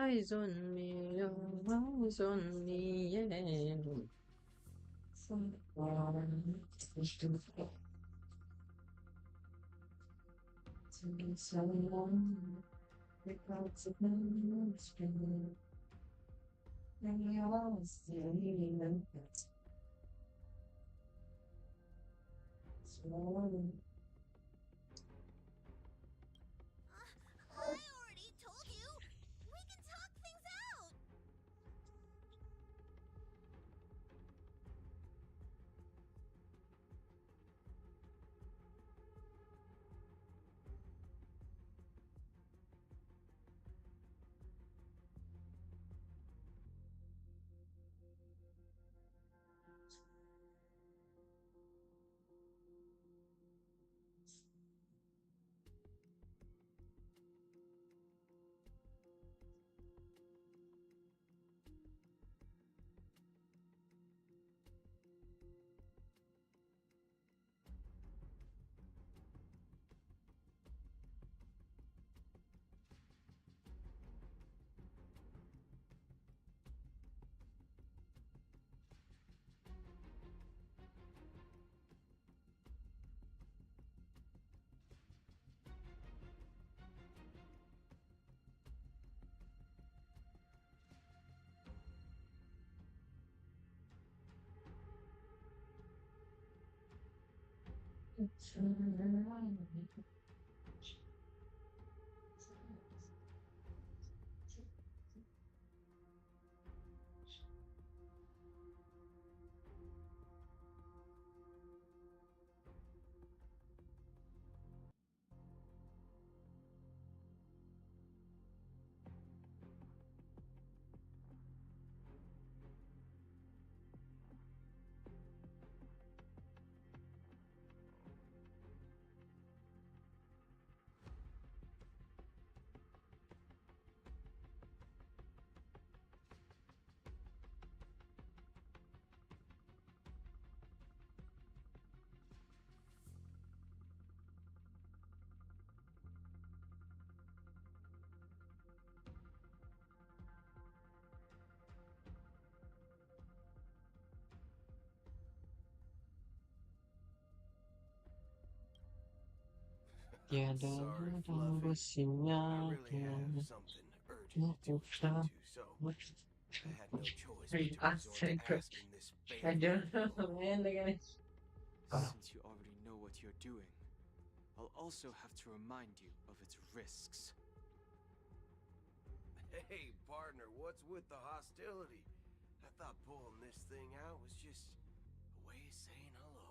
eyes on me, your eyes on me, yeah. Someone to be someone without someone spring. And you always still even someone. I already told you. We can talk things out. I'm sorry, Fluffy. I really have something urgent to attend to, so I had no choice but to resort to asking this I favor. don't know, man. Look at it. Since you already know what you're doing, I'll also have to remind you of its risks. Hey, partner, what's with the hostility? I thought pulling this thing out was just a way of saying hello.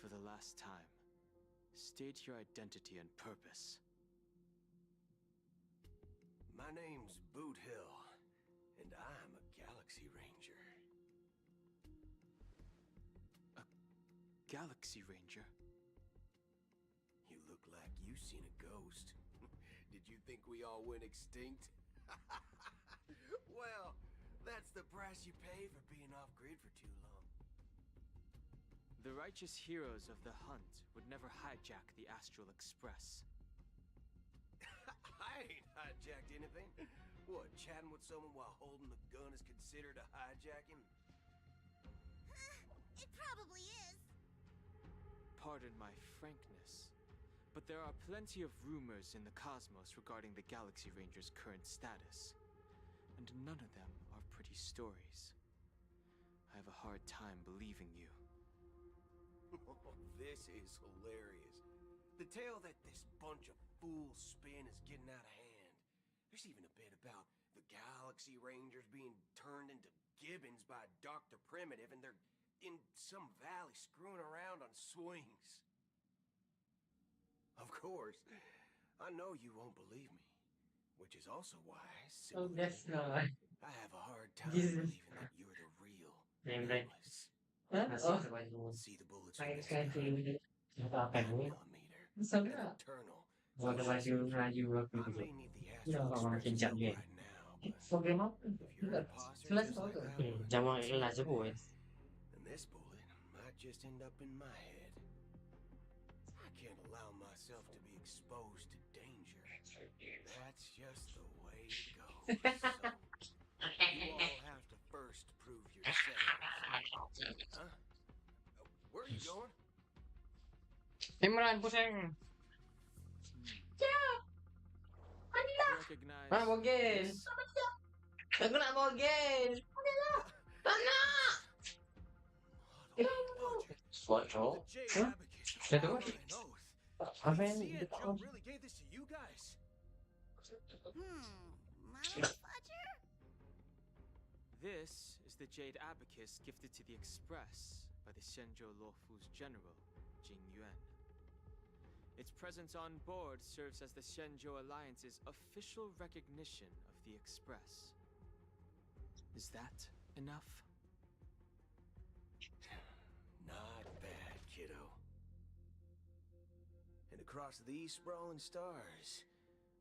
For the last time, state your identity and purpose. My name's Boot Hill, and I'm a Galaxy Ranger. A Galaxy Ranger? You look like you seen a ghost. Did you think we all went extinct? Well, that's the price you pay for being off-grid for too long. The righteous heroes of the hunt would never hijack the Astral Express. I ain't hijacked anything. What, chatting with someone while holding the gun is considered a hijacking? It probably is. Pardon my frankness, but there are plenty of rumors in the cosmos regarding the Galaxy Ranger's current status, and none of them are pretty stories. I have a hard time believing you. This is hilarious. The tale that this bunch of fools spin is getting out of hand. There's even a bit about the Galaxy Rangers being turned into gibbons by Dr. Primitive, and they're in some valley screwing around on swings. Of course, I know you won't believe me, which is also why, Oh, that's not. I have a hard time Jesus. believing that you're the real Name like. Nicholas. Huh? Oh, See the bullets I from this can't gun? believe it. 9mm. So An yeah. internal. What about you? You work I with may need the you Astral know, Express trên trận help game. right now, but Pokemon. if you're an imposter Let's just go. like that one, Trong mọi it's là not giúp buổi. bad. And this bullet might just end up in my head. I can't allow myself to be exposed to danger. That's just the way it You all have to first prove yourselves. Huh? Where are you going? Imran, pusing. Recognize Mana bogel? this? Aku nak bogel. Tak nak. Foto. The Jade Abacus. Saya tu. On an oath. Apa yang See, dia Joe really gave this to you guys? Model fudger? This is the Jade Abacus gifted to the Express by the Shenzhou Luofu's general, Jing Yuan. Its presence on board serves as the Shenzhou Alliance's official recognition of the Express. Is that enough? Not bad, kiddo. And across these sprawling stars,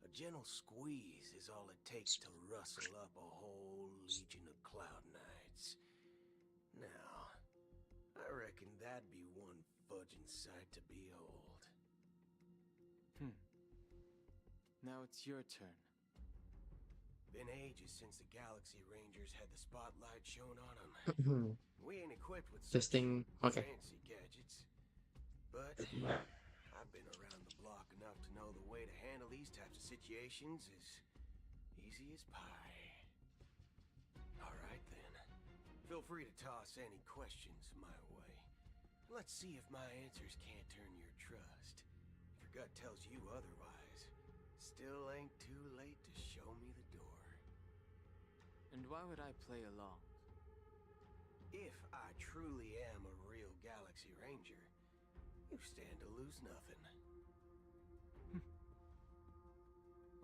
a gentle squeeze is all it takes to rustle up a whole legion of cloud knights. Now, I reckon that'd be one fudging sight to behold. Now it's your turn. Been ages since the Galaxy Rangers had the spotlight shown on them. We ain't equipped with such Testing. Okay. fancy gadgets. But I've been around the block enough to know the way to handle these types of situations is easy as pie. Alright then. Feel free to toss any questions my way. Let's see if my answers can't turn your trust. If your gut tells you otherwise, still ain't too late to show me the door. And why would I play along? If I truly am a real Galaxy Ranger, you stand to lose nothing.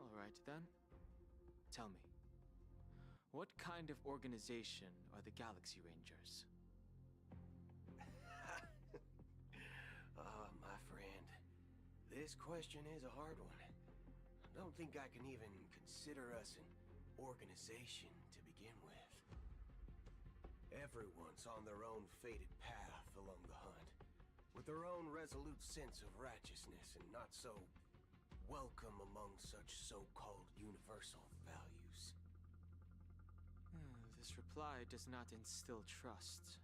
Alright then. Tell me, what kind of organization are the Galaxy Rangers? My friend, this question is a hard one. I don't think I can even consider us an organization to begin with. Everyone's on their own fated path along the hunt, with their own resolute sense of righteousness and not so welcome among such so-called universal values. This reply does not instill trust,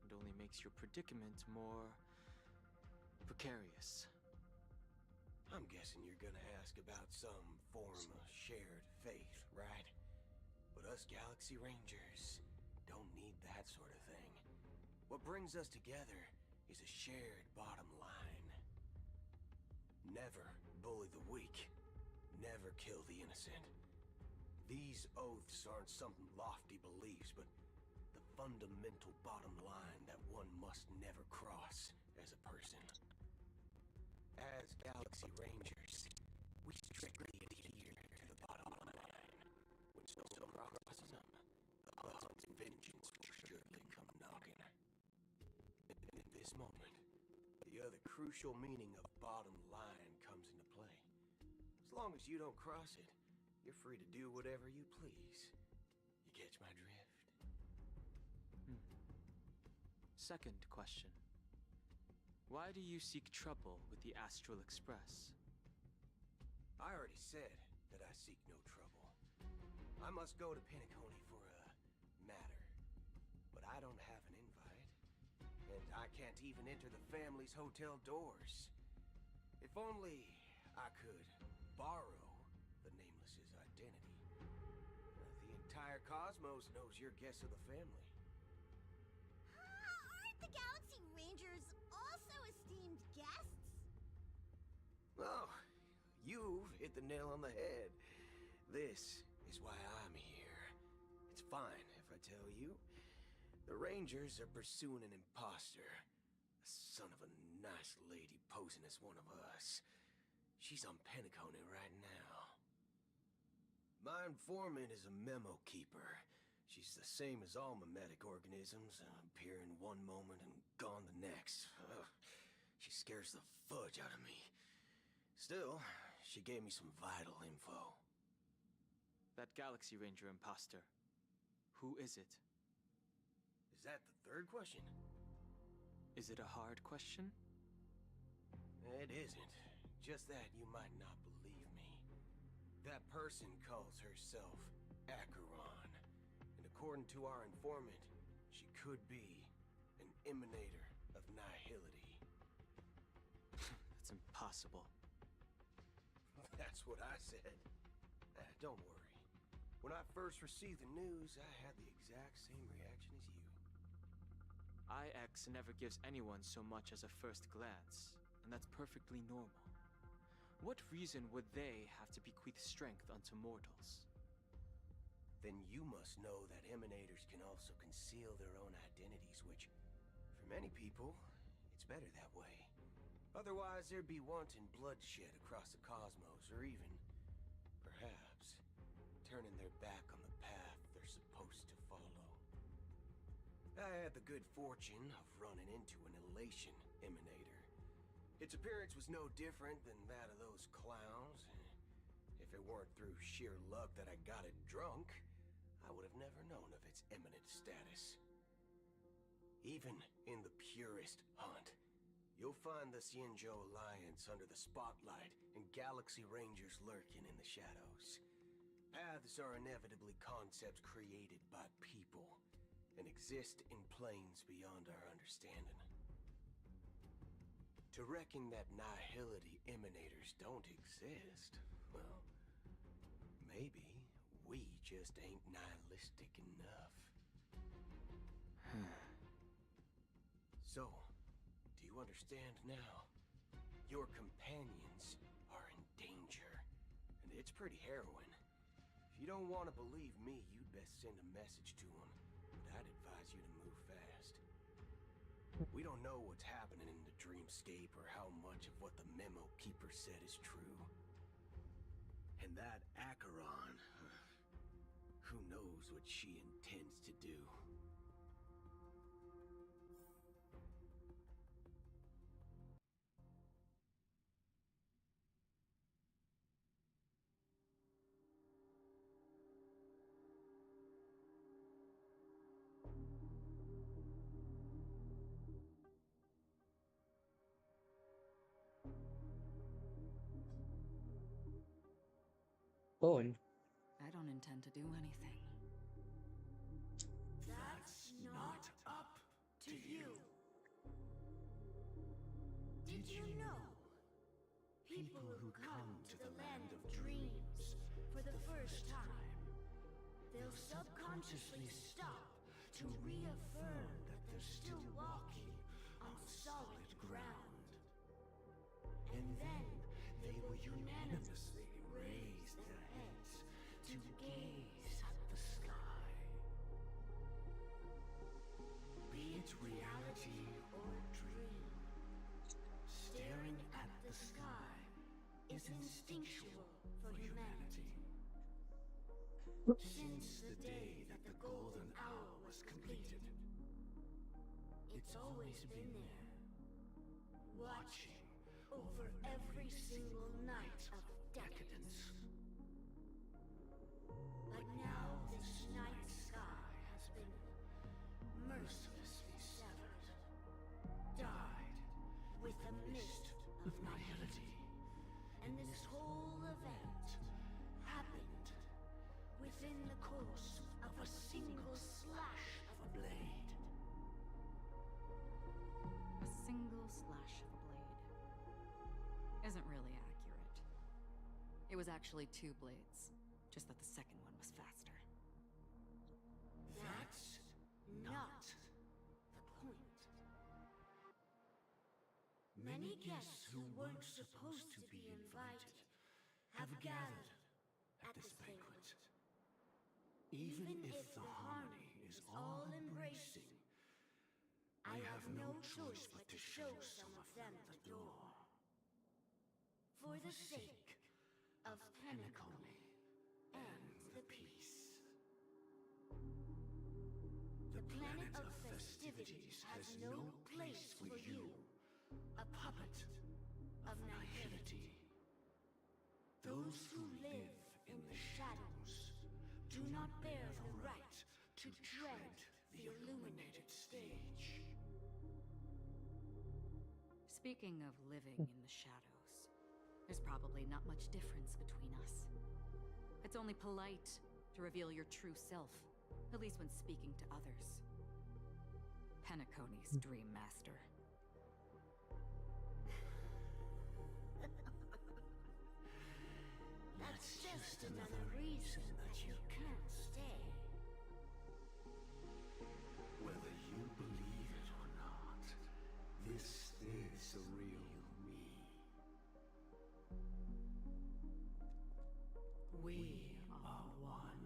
and only makes your predicament more precarious. I'm guessing you're gonna ask about some form of shared faith, right? But us Galaxy Rangers don't need that sort of thing. What brings us together is a shared bottom line. Never bully the weak. Never kill the innocent. These oaths aren't some lofty beliefs, but the fundamental bottom line that one must never cross as a person. As Galaxy Rangers, we strictly adhere to the bottom line. When someone crosses them, the God's vengeance will surely come knocking. In this moment, the other crucial meaning of bottom line comes into play. As long as you don't cross it, you're free to do whatever you please. You catch my drift? Second question. Why do you seek trouble with the Astral Express? I already said that I seek no trouble. I must go to Penacony for a matter. But I don't have an invite. And I can't even enter the family's hotel doors. If only I could borrow the Nameless's identity. The entire cosmos knows you're guests of the family. Aren't the Galaxy Rangers also esteemed guests? Oh, you've hit the nail on the head. This is why I'm here. It's fine if I tell you. The Rangers are pursuing an imposter. A son of a nice lady posing as one of us. She's on Penacony right now. My informant is a memo keeper. She's the same as all mimetic organisms, appearing one moment and gone the next. Ugh, she scares the fudge out of me. Still, she gave me some vital info. That Galaxy Ranger imposter. Who is it? Is that the third question? Is it a hard question? It isn't. Just that you might not believe me. That person calls herself Acheron. And according to our informant, she could be an emanator of nihility. That's impossible. That's what I said. Don't worry. When I first received the news, I had the exact same reaction as you. IX never gives anyone so much as a first glance, and that's perfectly normal. What reason would they have to bequeath strength unto mortals? Then you must know that emanators can also conceal their own identities, which, for many people, it's better that way. Otherwise, there'd be wanton bloodshed across the cosmos, or even, perhaps, turning their back on the path they're supposed to follow. I had the good fortune of running into an elation emanator. Its appearance was no different than that of those clowns. If it weren't through sheer luck that I got it drunk, I would have never known of its eminent status. Even in the purest hunt, you'll find the Xianzhou Alliance under the spotlight and Galaxy Rangers lurking in the shadows. Paths are inevitably concepts created by people and exist in planes beyond our understanding. To reckon that nihility emanators don't exist, well, maybe we just ain't nihilistic enough. So, do you understand now? Your companions are in danger, and it's pretty harrowing. If you don't want to believe me, you'd best send a message to them, but I'd advise you to move fast. We don't know what's happening in the dreamscape or how much of what the memo keeper said is true. And that Acheron, who knows what she intends to do. Phone. I don't intend to do anything. That's not up to you. Did you know? People who come to the land of dreams for the first time, they'll subconsciously stop to reaffirm that they're still walking on solid ground. And then they will unanimously raise their heads to gaze at the sky. Be it reality or dream, staring at the sky is instinctual for humanity. Since the day that the golden hour was completed, it's always been there, watching over every single night of decadence. But now this night sky has been mercilessly severed, dyed with a mist of nihility. And this whole event happened within the course of a single slash of a blade. A single slash of a blade isn't really accurate. It was actually 2 blades, just that the second one was faster. That's not the point. Many guests who weren't supposed to be invited have gathered at this banquet. Even if the harmony is all-embracing, I have no choice but to show some of them the door. For the sake of Penacony and the peace. The planet of festivities has no place for you, a puppet of nihility. Those who live in the shadows do not bear the right to tread the illuminated stage. Speaking of living in the shadows, there's probably not much difference between us. It's only polite to to reveal your true self, at least when speaking to others. Penacony's Dream Master. That's just another reason that you can't stay. Whether you believe it or not, this is the real me. We are one.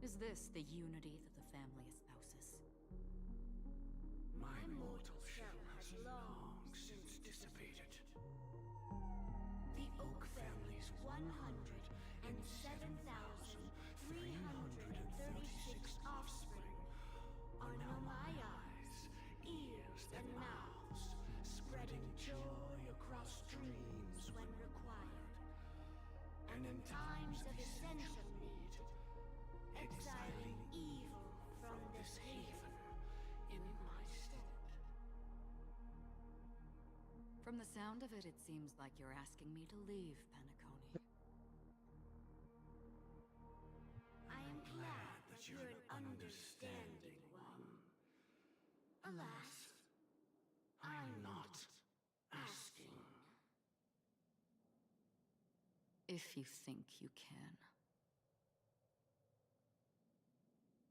Is this the unity that the family espouses? My mortal shell has long since dissipated. The Oak family's 107,336 offspring are now my eyes, ears, and mouths, spreading joy across dreams when required. And in times of essential need, exiling evil from this haven in my stead. From the sound of it, it seems like you're asking me to leave Penacony. I am glad that you're an understanding one. Alas, I'm not asking. If you think you can.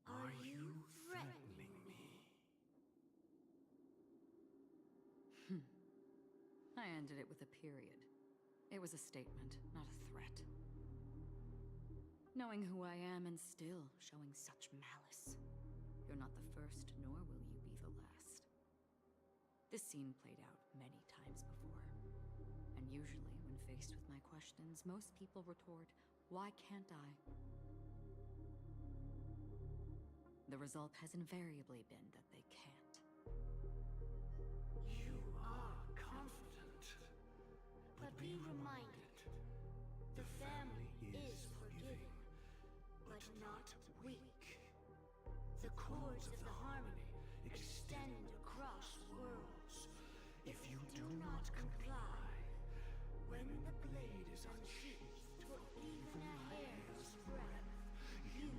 Are you threatening me? I ended it with a period. It was a statement, not a threat. Knowing who I am and still showing such malice. You're not the first, nor will you be the last. This scene played out many times before. And usually, when faced with my questions, most people retort, "Why can't I?" The result has invariably been that they can't. You are confident. But be reminded, the family is forgiving, but not weak. The cords of the harmony extend across worlds. If you do not comply, when the blade is unsheathed for even a hair's breadth, you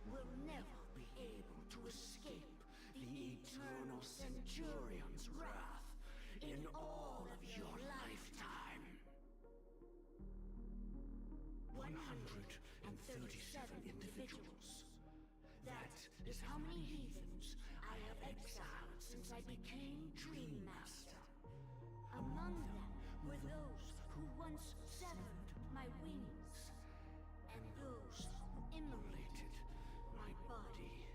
will never be able to escape the eternal Centurion's wrath in all of your lifetime. 137 individuals. That is how many heathens I have exiled since I became Dream Master. Among them were those who once severed my wings, and those who immolated my body.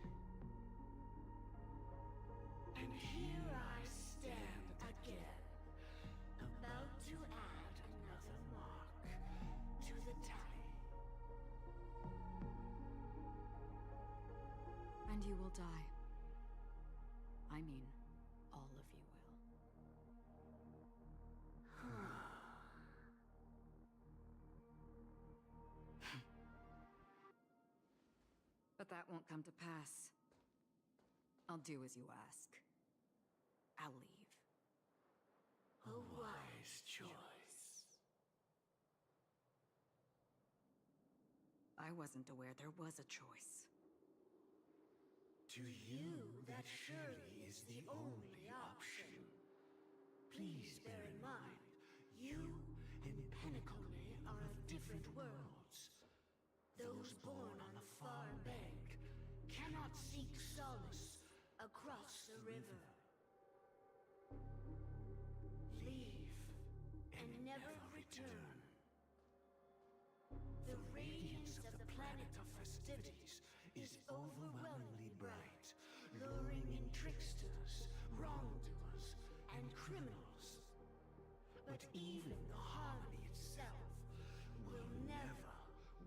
And here I stand again, about to add another mark to the tally. And you will die. I mean, all of you will. But that won't come to pass. I'll do as you ask. I'll leave. A wise choice. I wasn't aware there was a choice. To you, that surely is the only option. Please bear in mind, you and Penacony are of different worlds. Those born on the far bank cannot seek solace across the river. Leave and never return. The radiance of the planet of festivities is overwhelmingly bright, luring in tricksters, wrongdoers, and criminals. But even the harmony itself will never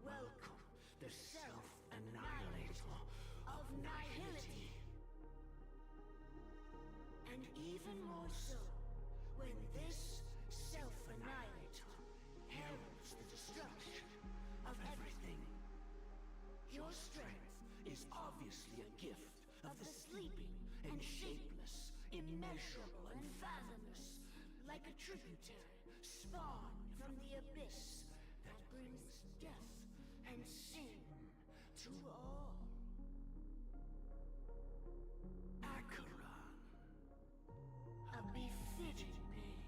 welcome the self-annihilator of nihility. And even more so, when this self-annihilator heralds the destruction of everything. Your strength is obviously a gift of the sleeping and shapeless, immeasurable and fathomless, like a tributary spawned from the abyss death and sin to all. Acheron, a befitting name.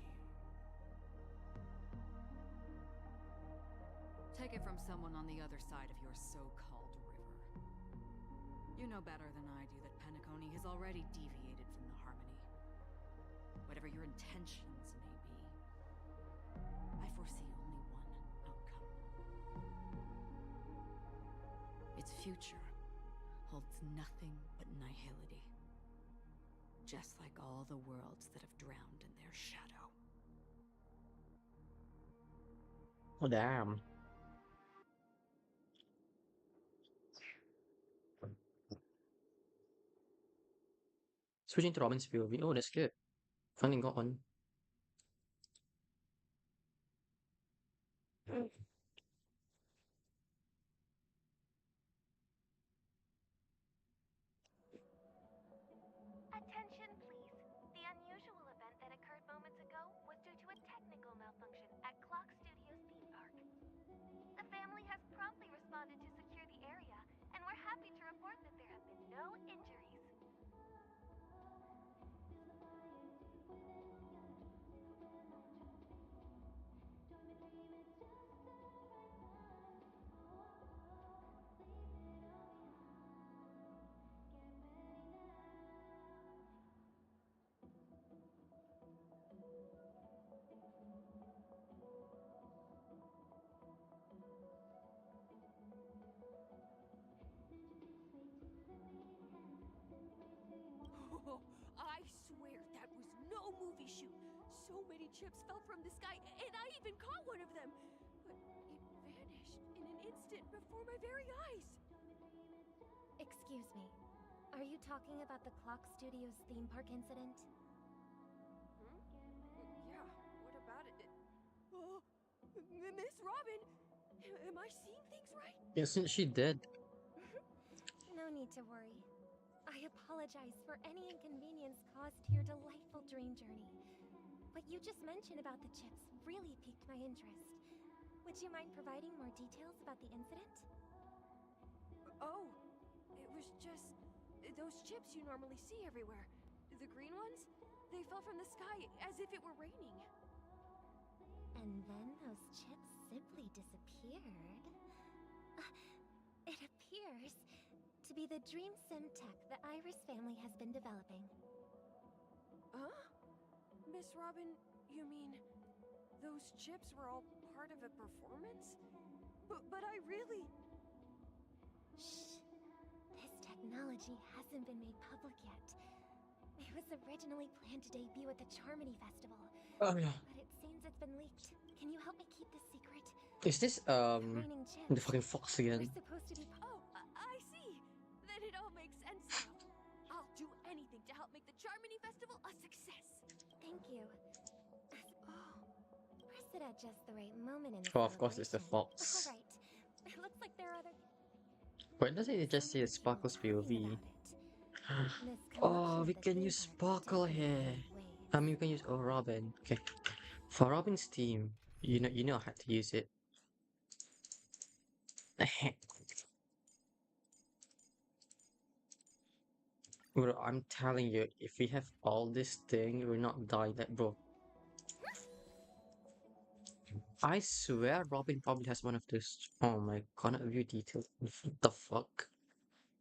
Take it from someone on the other side of your so-called river. You know better than I do that Penacony has already deviated from the harmony. Whatever your intentions may be, I foresee only one outcome. Its future holds nothing but nihility. Just like all the worlds that have drowned in their shadow. Oh damn. Switching to Robin's POV. Oh, that's good. Finally got one. Attention, please. The unusual event that occurred moments ago was due to a technical malfunction at Clock Studios theme park. The family has promptly responded to secure the area, and we're happy to report that there have been no injuries. Oh, I swear that was no movie shoot. So many chips fell from the sky, and I even caught one of them. But it vanished in an instant before my very eyes. Excuse me. Are you talking about the Clock Studios theme park incident? Yeah, what about it? Oh, Miss Robin, am I seeing things right? Yeah, since she did. No need to worry. I apologize for any inconvenience caused to your delightful dream journey. What you just mentioned about the chips really piqued my interest. Would you mind providing more details about the incident? Oh, it was just those chips you normally see everywhere. The green ones? They fell from the sky as if it were raining. And then those chips simply disappeared. It appears to be the dream sim tech the Iris family has been developing. Huh? Miss Robin, you mean those chips were all part of a performance? But I really... Shh. This technology hasn't been made public yet. It was originally planned to debut at the Charmony Festival. Oh yeah. But it seems it's been leaked. Can you help me keep this secret? Is this Raining chips the fucking fox were again? supposed to be Oh, I see. Then it all makes sense now. I'll do anything to help make the Charmony Festival a success. Thank you. Press it at just the right moment in the Oh, of course it's the celebration. fox. All right. It looks like there are other... Wait, doesn't it just say Sparkle's POV? Oh, we can use Sparkle here. I mean, we can use Robin. Okay, for Robin's team, you know how to use it. Bro, I'm telling you, if we have all this thing, we're not dying that, bro. I swear Robin probably has one of those. Oh my god, not view details. What the fuck?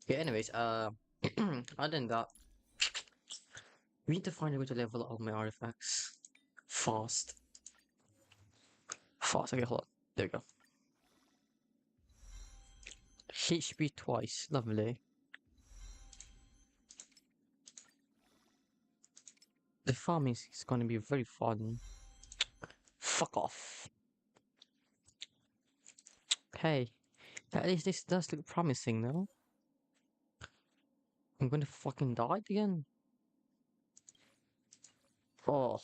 Okay, anyways, other than that, we need to find a way to level all my artifacts. Fast. Fast, okay, hold on. There we go. HP twice, lovely. The farming is gonna be very fun. Fuck off. Hey, at least this does look promising, though. I'm gonna fucking die again. Oh,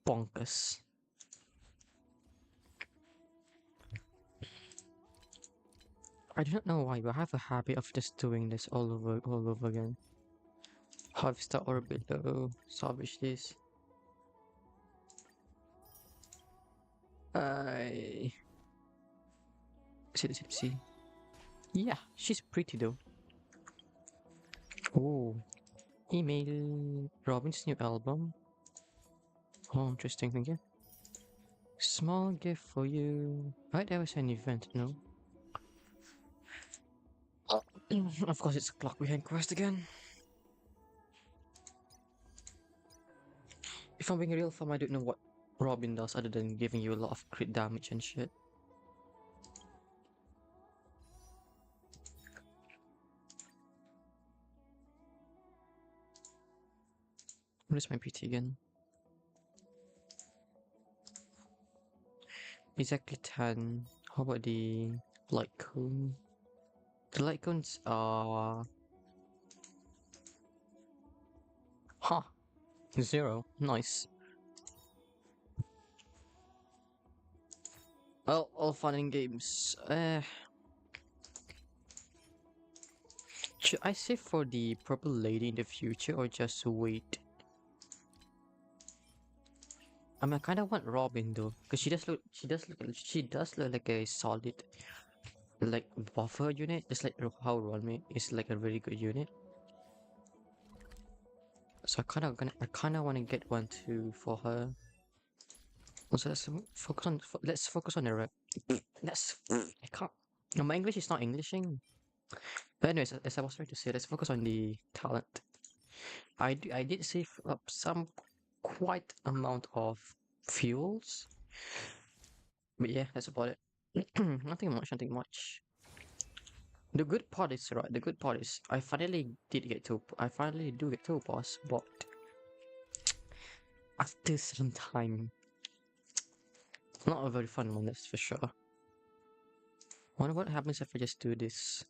bonkers. I do not know why, but I have a habit of just doing this all over again. Harvest the orbit below, salvage this. I Let's see. Yeah, she's pretty though. Oh, email Robin's new album. Oh, interesting. Thank you. Small gift for you. Right, there was an event, no? Of course, it's a clock behind quest again. If I'm being real fam, I don't know what Robin does other than giving you a lot of crit damage and shit. Where's my PT again? Exactly 10. How about the light cone? The light cones are... Huh. 0. Nice. Well, all fun and games. Should I save for the purple lady in the future or just wait? I mean, I kind of want Robin though, because she does look like a solid, like buffer unit, just like how Ronme is like a really good unit. So I kind of want to get one too for her. So let's focus on the rep. I can't. No, my English is not Englishing. But anyways, as I was trying to say, let's focus on the talent. I did save up some quite amount of fuels. But yeah, that's about it. Nothing much, nothing much. The good part is right. The good part is I finally do get to a boss, but after some time, not a very fun one. That's for sure. Wonder what happens if I just do this.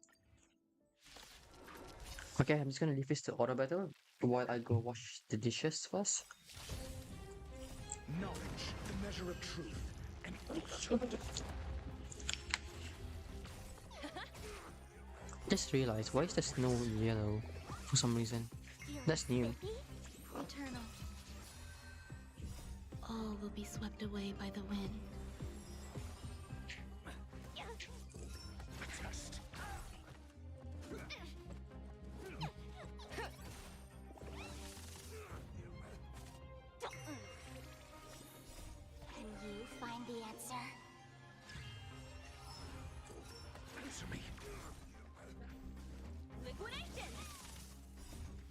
Okay, I'm just gonna leave this to auto battle while I go wash the dishes first. Knowledge, the measure of truth, and Just realized, why is the snow yellow for some reason? That's new. Eternal. All will be swept away by the wind. Can you find the answer? answer me. Liquidation!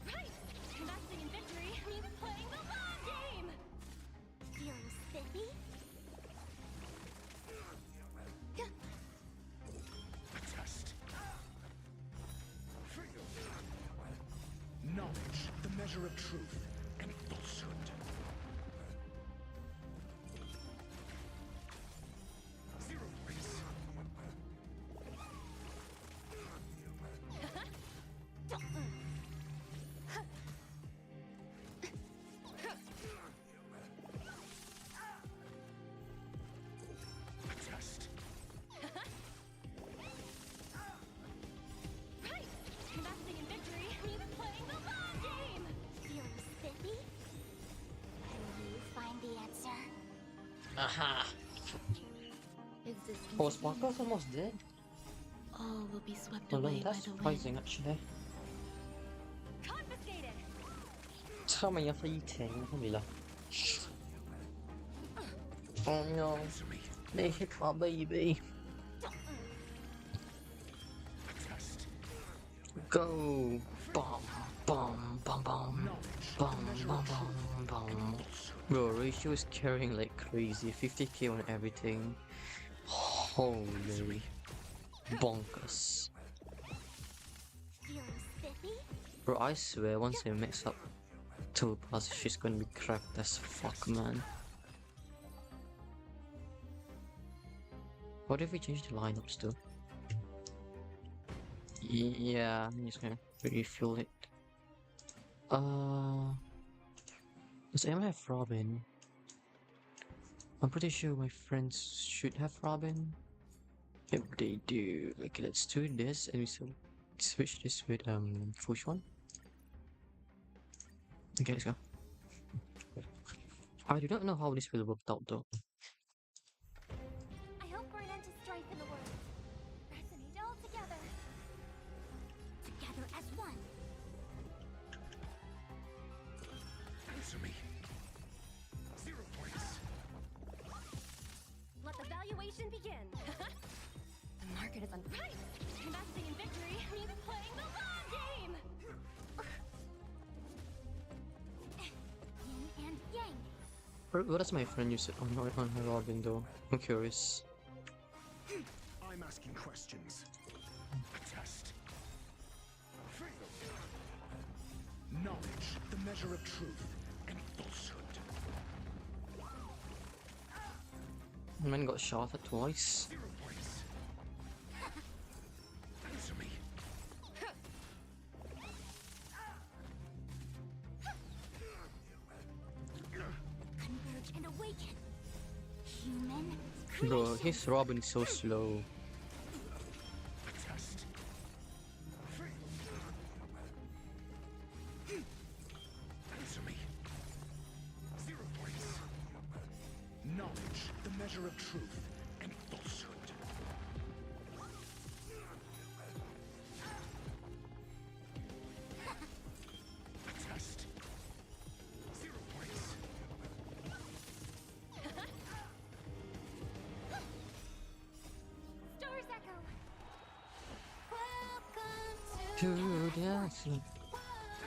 Right! Commencing in victory means playing the long game! Feeling spiffy? Test. Knowledge, the measure of truth and falsehood. Zero place. Test. Right! Commencing in victory means playing the long game! Feeling spiffy? Can you find the answer? Aha! Existence Oh, is Sparkle's almost dead. all will be swept Well, away by that's the wind. surprising actually. Confiscated! Tell me you're eating, alhamdulillah. Oh no, Answer me. they hit my baby. Test. Go! Bum, bum, bum, bum. Knowledge, Bum, the measure bum, of truth bum, bum. and falsehood. Bro, Ratio is carrying like crazy. 50k on everything. Holy bonkers. Feeling spiffy? Bro, I swear once I mix up two passes, she's gonna be cracked as fuck, man. What if we change the lineups though? Yeah, I'm just gonna refuel it. Does anyone have Robin? I'm pretty sure my friends should have Robin. If they do, okay, let's do this and we switch this with Fushuan. Okay, let's go. I do not know how this will work out though. I hope for an end to strife in the world. all together. Together as one. Answer me. 0 points. Let the valuation begin. The market is on right. Investing in victory means playing the long game. Yin and yang. What does my friend use it on her Robin though? I'm curious. I'm asking questions. Test. Knowledge, the measure of truth and falsehood. Man got shot at twice. 0 points. Answer me. Converge and awaken. Human Bro, creation. his Robin is so slow. Test. Answer me. 0 points. Knowledge, the measure of truth and falsehood. Test. 0 points. Stars echo. To the action.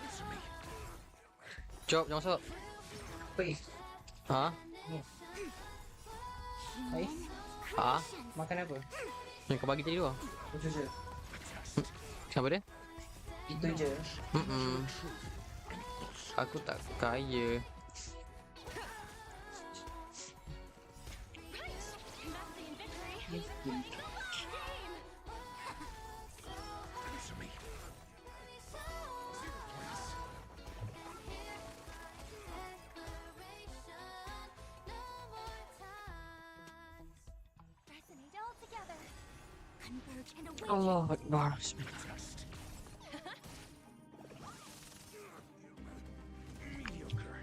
Answer me. Jawab, jangan masuk. Wait, Ha? Ais, Ha? makan apa? Yang kau bagi tadi tu ah? Itu je. Kenapa dia? Itu je. Aku tak kaya. Investing in victory means Miskin. playing the long game. Answer me. 0 points. Resonate all together. Converge and awaken. Allah Akbar. Bismillah. Test. Mediocre.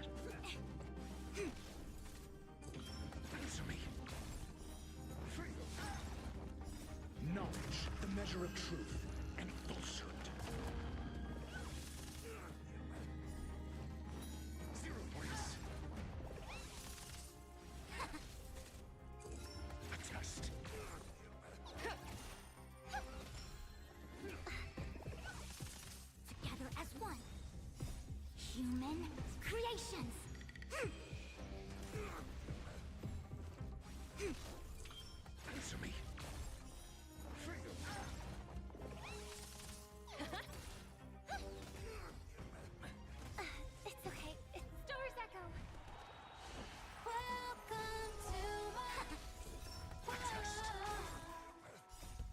Answer me. Knowledge, the measure of truth and falsehood. 0 points. Test. Together as one. Human creations. Answer me. It's okay. It's Stars echo. Welcome to my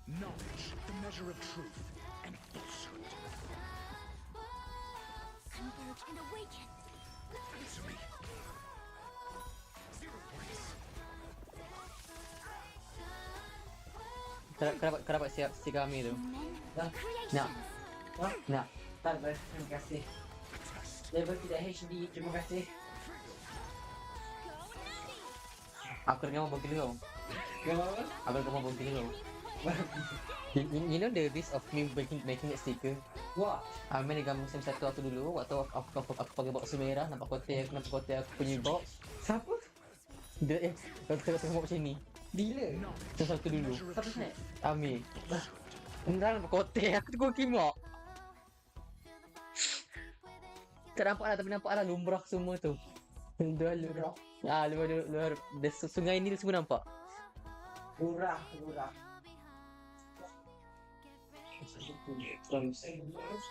Knowledge, the measure of truth and falsehood. Converge and awaken. Answer me. 0 points. Kau dapat siap si kami tu. Human Dah. creations. Wah, Nak. tak apa. Terima kasih. Level tidak HD. Terima kasih. Go Nani. Aku dengar mau bagi kau. Kau apa? Aku dengar mau bagi kau. You know the risk of me making that sticker? Wah, Main dengan musim satu aku dulu. Waktu aku pakai box merah. Nampak kotak aku punya box. siapa? Dia kalau tengok macam ni. Bila? Musim satu dulu. Siapa snap? Amir. Enggak nampak kotak. Aku tengok kimak. Tak nampak lah, tapi nampak lah lumrah semua tu. Luar. Luar. Sungai ni semua nampak. Lurah.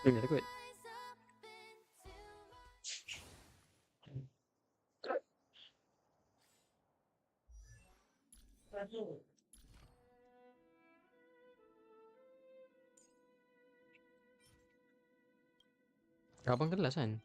Ya, takut. Abang kelas kan?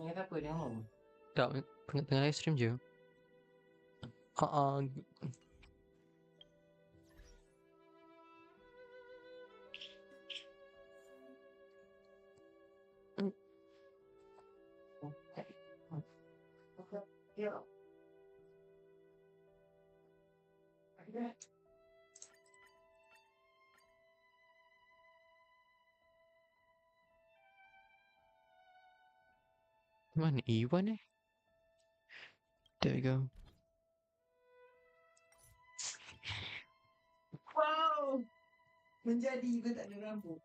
Ingat apa dia mau? Tak, tengah live stream je. Ah, mana Iwan eh? There we go. Wow, menjadi ke tak ada rambut.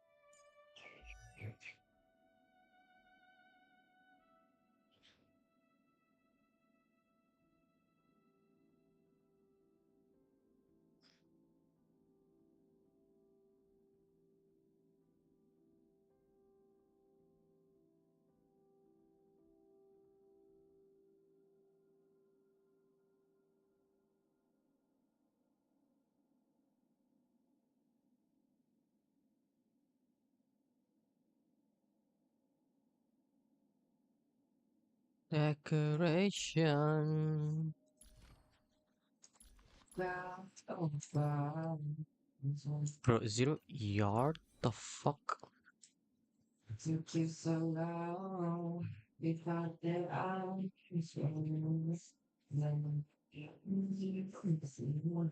Decoration. Bro, 0 yard? The fuck? You keep so loud, we thought that I was wrong. Then you could see one.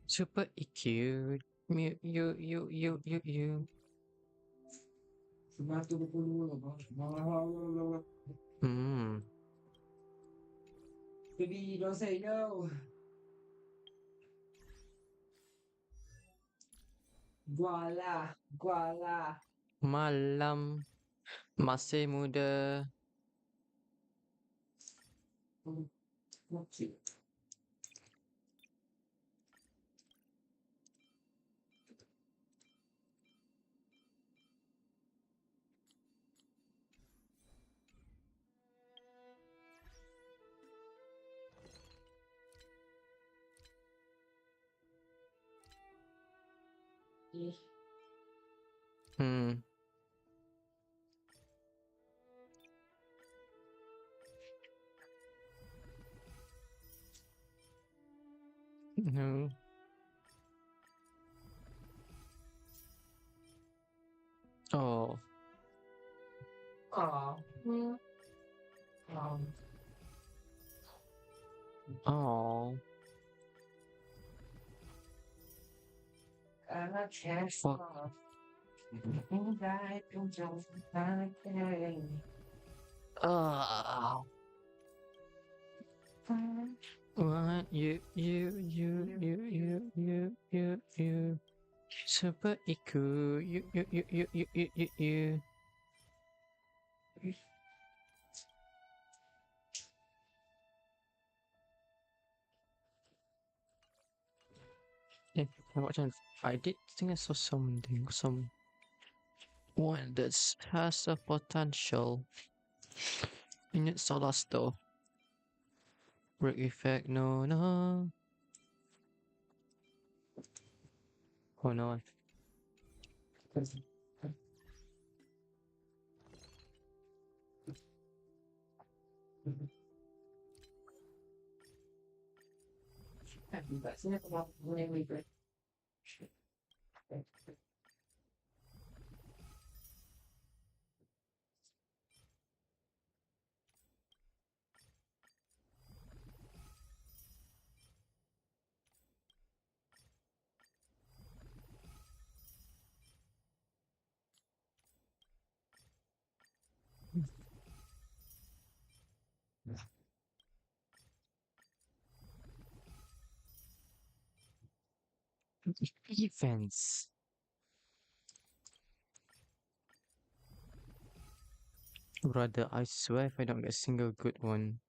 Super cute. You. Hmm. Baby, don't say no. Voila, voila. Malam. Masih muda. Okay. Hmm. No. Oh. Oh. Oh. Fuck. Ah. What? You. Super iku. You. I did think I saw something, some one that has a potential in its solar store. Break effect, no. Oh no. Sini aku mau mulai libre. Events. Brother, I swear if I don't get a single good one.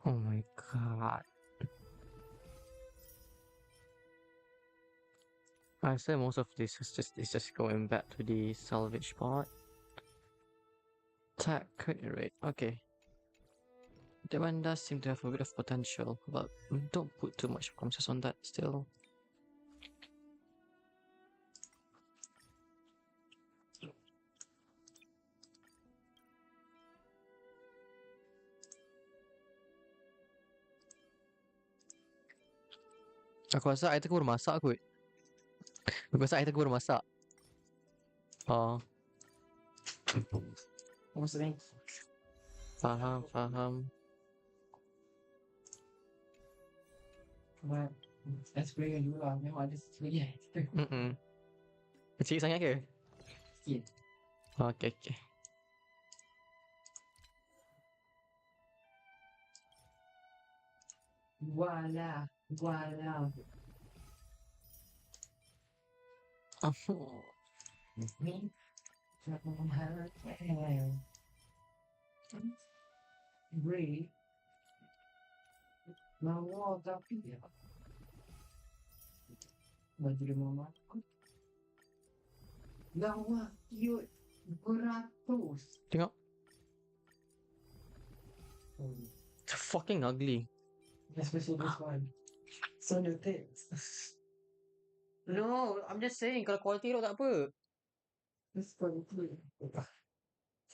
Oh my god. I say most of this is just going back to the salvage part. Attack crit rate. Okay. That one does seem to have a bit of potential, but don't put too much emphasis on that still. Aku rasa air tu baru masak kot. Aku rasa air tu baru masak. Oh, Maksudnya, faham. cuma explain dulu lah. Memang ada sekali. Kecil sangat ke? Sikit. Okay. Voila. Ni satu hal break mau tapi ya baju dia mama lawa cute beratus Tengok. It's fucking ugly. especially this one so the tits No, I'm just saying kalau quality tu tak apa. this one too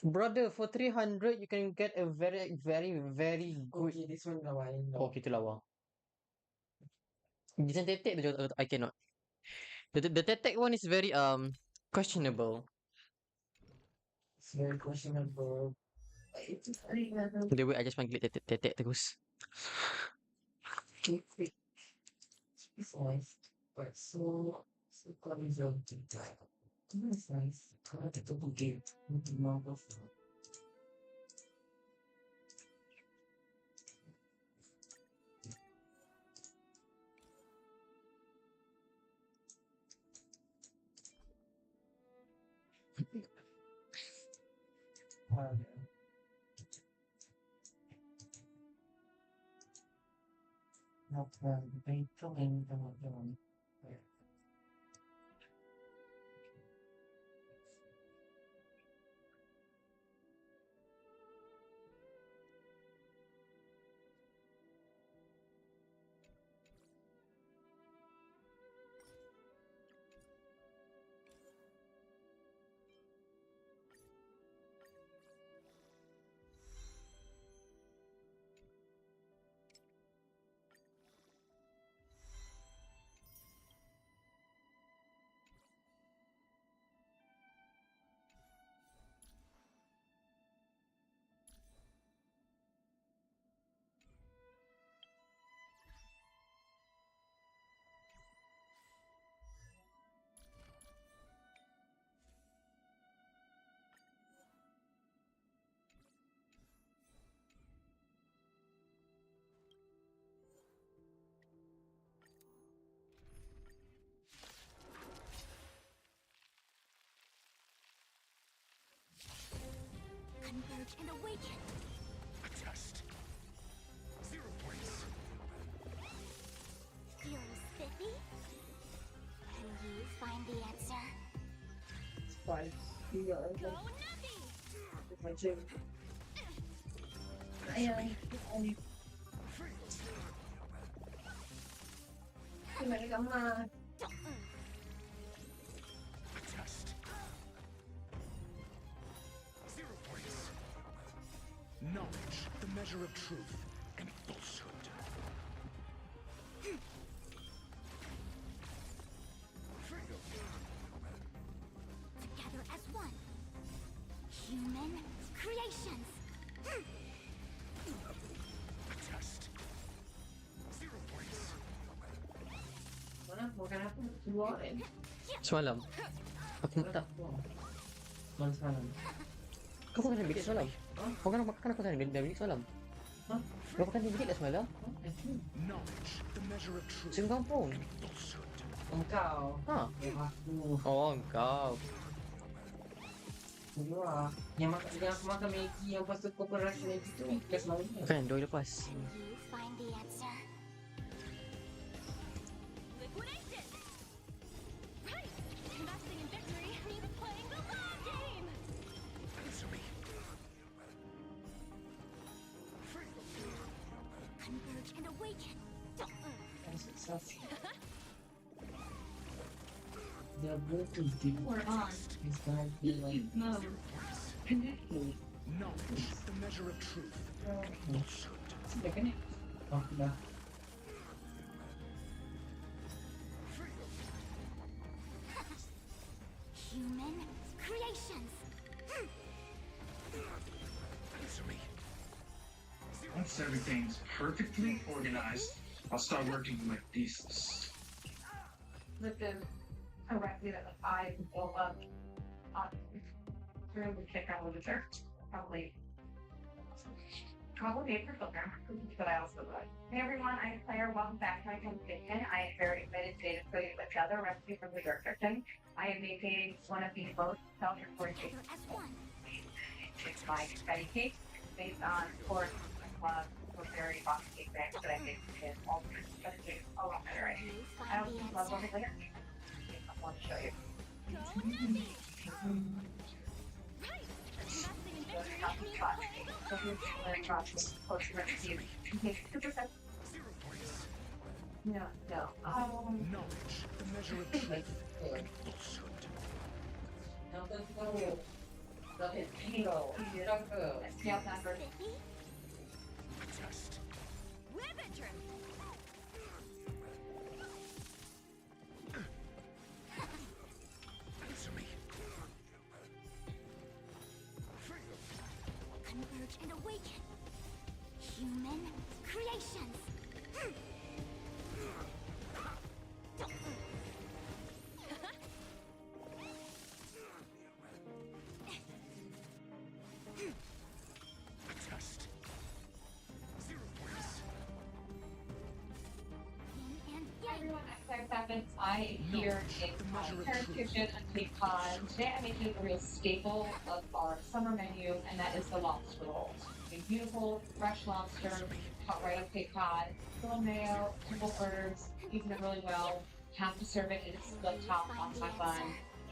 Brother, for 300 you can get a very good. okay this one lawan Oh, kita lawa. Design tetek tu I cannot. The tetek one is very questionable. it's very questionable it's very The way I just panggil tetek terus. it's nice but so clumsy it's nice kalau kita pergi untuk mau itu yang teman-teman Converge and awaken. A test. 0 points. You're spiffy? Can you find the answer? five tiga Go Navi! macam ayah mereka mah. Test. 0 points. Knowledge, the measure of truth and falsehood. Together as one. Human creations. Test. 0 points. Mana bukan aku keluarin. Semalam. Aku tak. Mana semalam? Kau makan dalam bilik semalam? Kau kan makan aku dalam bilik semalam? Hah? Kau makan di bilik dah semalam? Knowledge, the measure of truth Sing kampung. and falsehood. Engkau. Ha? Ya aku. Oh, kau. Keluar. Yang aku makan Maggi yang lepas tu kau rasa Maggi tu. Kes malam ni. Kan, doi lepas. Can you find the answer? Liquidate it! Right! Investing in victory means playing the long game! Answer me. Converge and awaken. Ada sukses. The ability to We're on. is gonna be like connected. Knowledge, the measure of truth and falsehood. Sudah connect. Oh, sudah. Human creations. Answer me. Once everything's perfectly organized, I'll start working with these. Lifted correctly that I can pull up on through the kick out of the dirt. Probably for program, but I also would. Hey everyone, I'm Claire. Welcome back to my competition. I am very excited today to show you another recipe from the dirt kitchen. I am making one of the most self-reported Together as one. it's my patty cake based on pork club with very box cake bags that I make in all the but it tastes a lot better. Can you I find also the love answer? it later. I want to show you. Go ahead! Right! Investing in victory means playing the So here's the cross post recipes. Okay, 2%. 0 points. No. Knowledge, the measure of truth and falsehood. Yang tentu. Rocket Hero. Rocket. Scale number. City? Test. Riveter! Answer me. Converge and awaken. Human creations. Test. 0 points. Yin and yang. Everyone, I'm Claire Savage. I am here in my parents' kitchen at Cape Cod. Today I'm making a real staple of our summer menu, and that is the lobster roll. A beautiful, fresh lobster, caught right off Cape Cod, little mayo, simple herbs, season it really well. Have to serve it in a split top on top bun.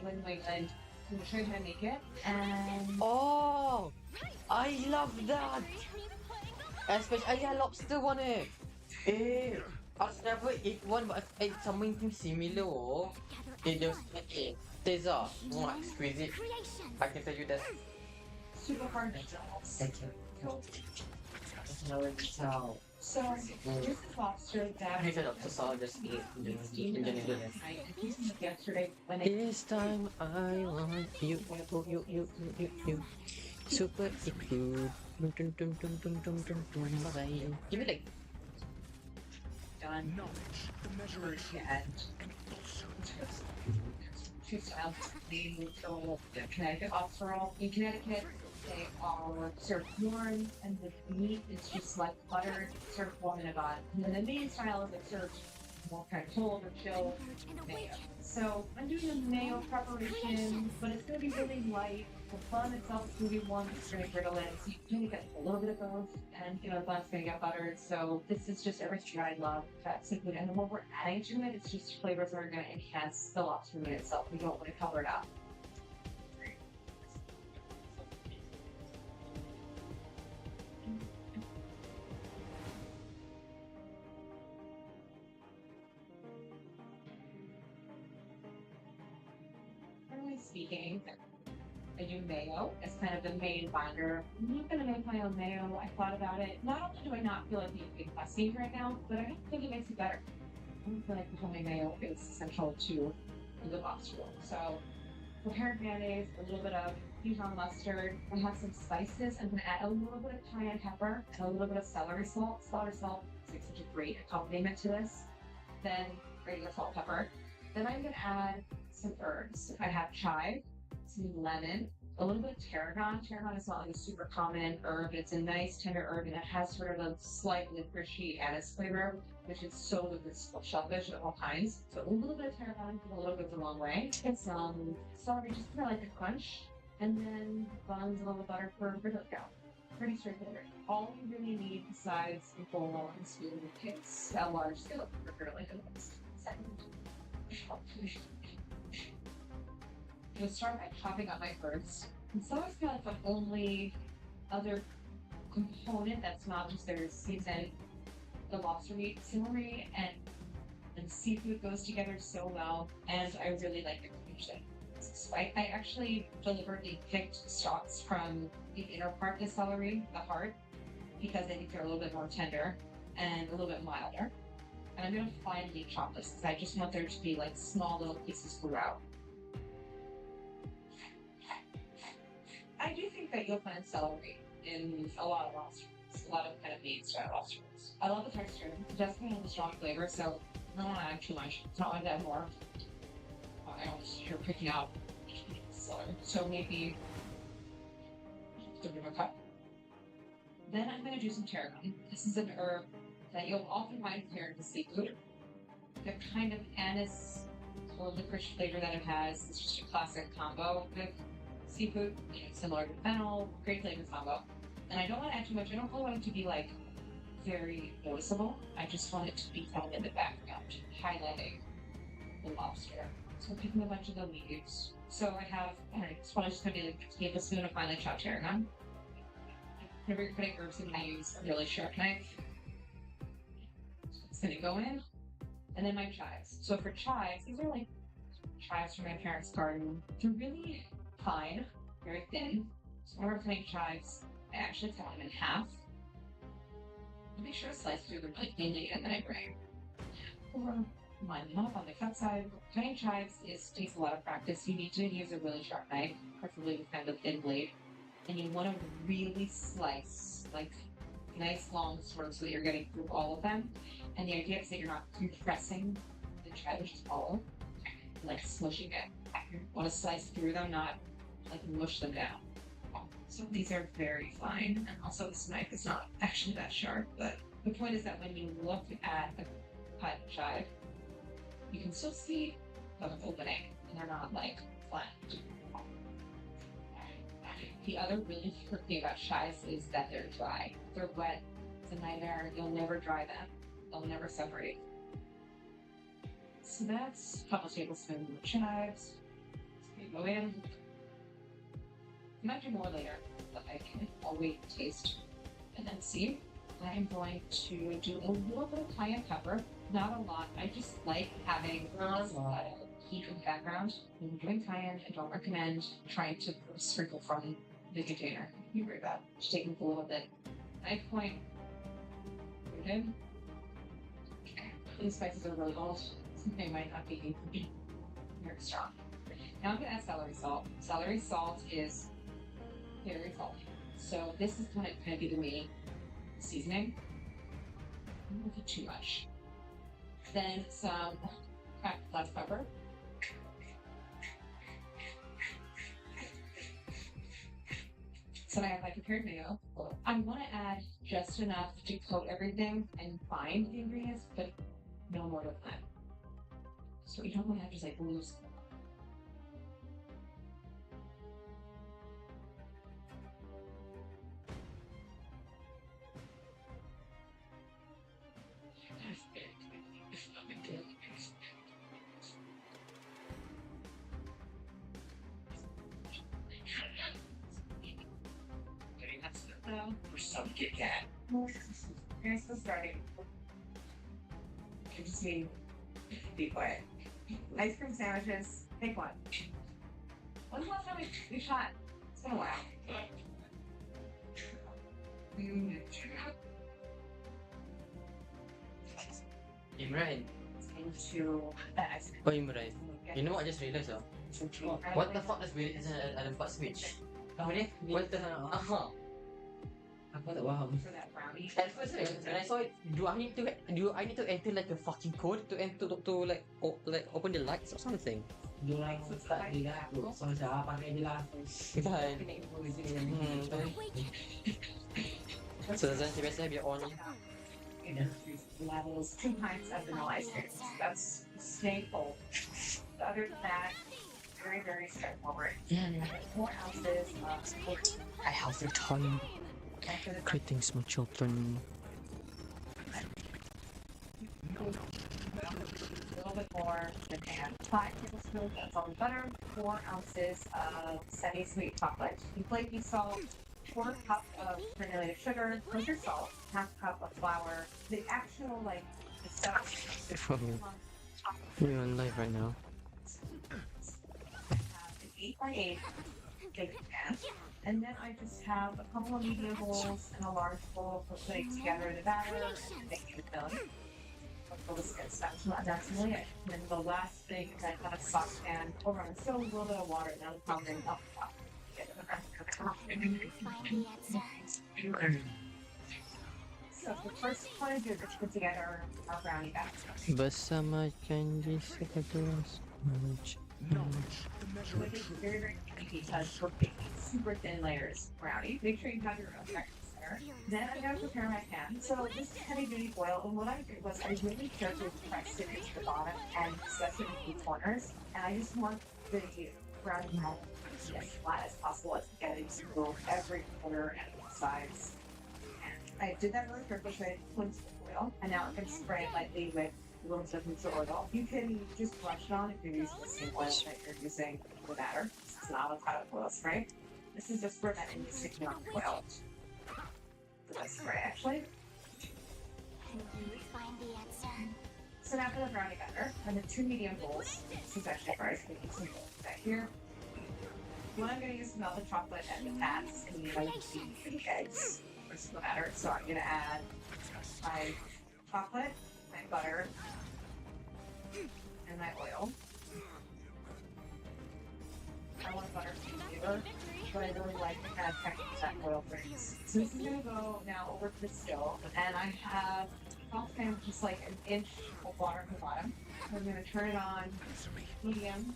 New England. I'm gonna show you how to make it. And Oh! I love that! Victory means playing the long Especially I lobster one eh. Eh, I've never ate one, but I've ate something similar. Oh, it Together as just one. tastes more exquisite. Creations. I can tell you that. super hard to tell. Thank you. No one can tell. So, here's the lobster that I said lobster sauce, just eat. I used it yesterday when I This time I want you. Super good. Give me like done Knowledge, the measure of truth and and falsehood. two styles. The Connecticut lobster roll. In Connecticut, they are served warm, and the meat is just like buttered, served warm in a bun. And then the main style is like served more kind of cold or chilled Converge and mayo. awaken. So I'm doing a mayo preparation, but it's gonna be really light. The bun itself is gonna be one that's gonna griddle in, so you can get a little bit of both, and the bun's gonna get buttered. So this is just everything I love. That's included. And then what we're adding to it, it's just flavors that are gonna enhance the lobster meat itself. We don't want to cover it up. making. I do mayo as kind of the main binder. I'm not gonna make my own mayo. I thought about it. Not only do I not feel like being fussy right now, but I don't think it makes it better. I don't feel like becoming mayo is essential to the lobster roll. So prepared mayonnaise, a little bit of Dijon mustard. I have some spices. I'm gonna add a little bit of cayenne pepper and a little bit of celery salt. Celery salt is such a great accompaniment to this. Then regular salt, pepper. Then I'm gonna add some herbs. I have chive, some lemon, a little bit of tarragon. Tarragon is not like a super common herb. It's a nice tender herb and it has sort of a slight licoricey anise flavor, which is so good with shellfish of all kinds. So a little bit of tarragon, a little goes a long way. And some celery, just kind of like a crunch. And then buns, a little butter for Rodolfo. Pretty straightforward. All you really need besides a bowl and spoon is a large skillet for like a second. I'll start by chopping up my herbs. And so I feel like the only other component that's not just their seasoned, the lobster meat, celery and seafood goes together so well, and I really like the combination. So I actually deliberately picked stalks from the inner part of the celery, the heart, because I think they're a little bit more tender and a little bit milder. And I'm gonna finely chop this because I just want there to be like small little pieces throughout. I do think that you'll find celery in a lot of lobster rolls, a lot of kind of meat style lobster rolls. I love the texture. It definitely has a strong flavor, so I don't want to add too much. It's not like that more. I don't just hear picking out celery. So maybe a bit of a cup. Then I'm going to do some tarragon. This is an herb that you'll often find here in the seafood. The kind of anise or licorice flavor that it has is just a classic combo with seafood, similar to fennel, great flavor combo. And I don't want to add too much. I don't really want it to be like very noticeable. I just want it to be kind of in the background, highlighting the lobster. So I'm picking a bunch of the leaves. So I have, it's probably just going to be like a tablespoon of finely chopped tarragon. Whenever you're putting herbs in, I use a really sharp knife. So it's going to go in. And then my chives. So for chives, these are like chives from my parents' garden. They're really fine, very thin. So whenever I'm putting chives, I actually cut them in half. Make sure to slice through them really thinly, and then I bring line them up on the cut side. Cutting chives takes a lot of practice. You need to use a really sharp knife, preferably with kind of a thin blade. And you want to really slice, like nice long swords so that you're getting through all of them. And the idea is that you're not compressing the chive, which is all like smushing it. You want to slice through them, not like mush them down. So these are very fine, and also this knife is not actually that sharp, but the point is that when you look at a cut chive, you can still see the opening, and they're not like flat. The other really important thing about chives is that they're dry. If they're wet, it's a nightmare. You'll never dry them. They'll never separate. So that's a couple tablespoons of chives. So go in. I might do more later, but I can always taste and then see. I'm going to do a little bit of cayenne pepper, not a lot. I just like having heat in the background. When you're doing cayenne, I don't recommend trying to sprinkle from the container. You worry about it. Just taking a little bit. Knife point. Put it in. These spices are really old, so they might not be very strong. Now I'm going to add celery salt. Celery salt is very salty. So this is going to be the main seasoning. I don't put too much. Then some cracked black pepper. So I have my prepared mayo. I want to add just enough to coat everything and bind the ingredients, but no more than that. So you don't want to have just like loose. For some Kit Kat. Here's the starting. Just be quiet. Ice cream sandwiches, pick one. When's the last time we shot? It's been a while. Imran. Into that. Oh, Imran. You know what I just realized? What the fuck is ada 4 switch? Apa ni? What the... Aha. Aku tak faham. For that brownie. At first, when I saw it, do I need to enter like a fucking code to like open the lights or something? Diorang start dia aku. So macam pakai je lah. Kan? So nanti biasanya biar on. Levels 2 pints of vanilla ice cream. That's staying full. Other than that, very, very straightforward. 4 ounces of I have the time. Greetings, my children. a little bit more than 5 tablespoons of salted butter, 4 ounces of semi-sweet chocolate, flaky salt, 1/4 cup of granulated sugar, kosher salt, 1/2 cup of flour, the actual the stuff. We're on live right now. An 8x8 baking pan, and then I just have a couple of medium bowls and a large bowl for putting together the batter and making the dough. All this good stuff. So that's really it. And then the last thing is I got a saucepan over on the stove, a little bit of water, now the powdering up top. So the first one I do is put together our brownie batter. Bersama janji sekelas. Which is very, very tricky because we're baking super thin layers of brownie. Make sure you have your own breakfast center. Then I'm going to prepare my pan. So this is heavy duty foil, and what I did was I really carefully pressed it into the bottom and especially the corners. And I just want the brownie pan as flat as possible as getting through every corner and sides. And I did that really carefully so I put into the foil, and now I'm going to spray it lightly with a little bit of neutral oil. You can just brush it on if you're using the same oil that you're using for the batter. This is not a pot of oil spray. This is just preventing you sticking on the oil. The best spray, actually. So now for the brownie batter, and the 2 medium bowls. This is actually where I was making some bowls back here. What I'm going to use to melt the chocolate and the fats and the eggs for the batter. So I'm going to add my chocolate, my butter, and my oil. I want butter flavor, but I really like the kind of texture that oil brings. So this is going to go now over to the stove, and I have saucepan just like an inch of water at the bottom. So I'm going to turn it on medium,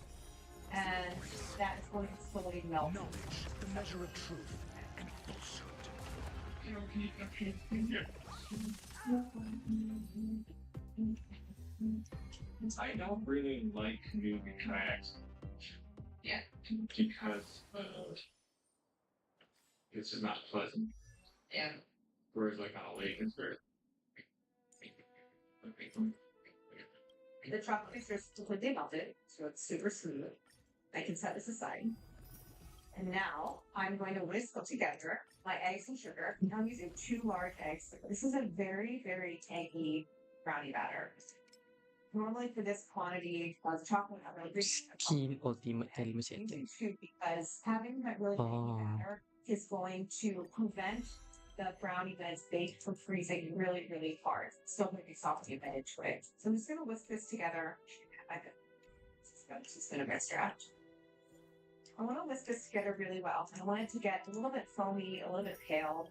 and that is going to slowly melt. The measure of truth and falsehood. I don't really like moving kayaks. Yeah. Because it's just not pleasant. Yeah. Whereas like on a lake it's very... The chocolate mixture is completely melted, so it's super smooth. I can set this aside. And now I'm going to whisk together my eggs and sugar. I'm using 2 large eggs. This is a very, very tangy brownie batter. Normally for this quantity of chocolate, I'm really Skin ultimate television. because having that really tangy batter is going to prevent the brownie that is baked from freezing really, really hard. It's still going to be salty and into it. So I'm just going to whisk this together. This is going to mess around. I want to whisk this together really well. I want it to get a little bit foamy, a little bit pale,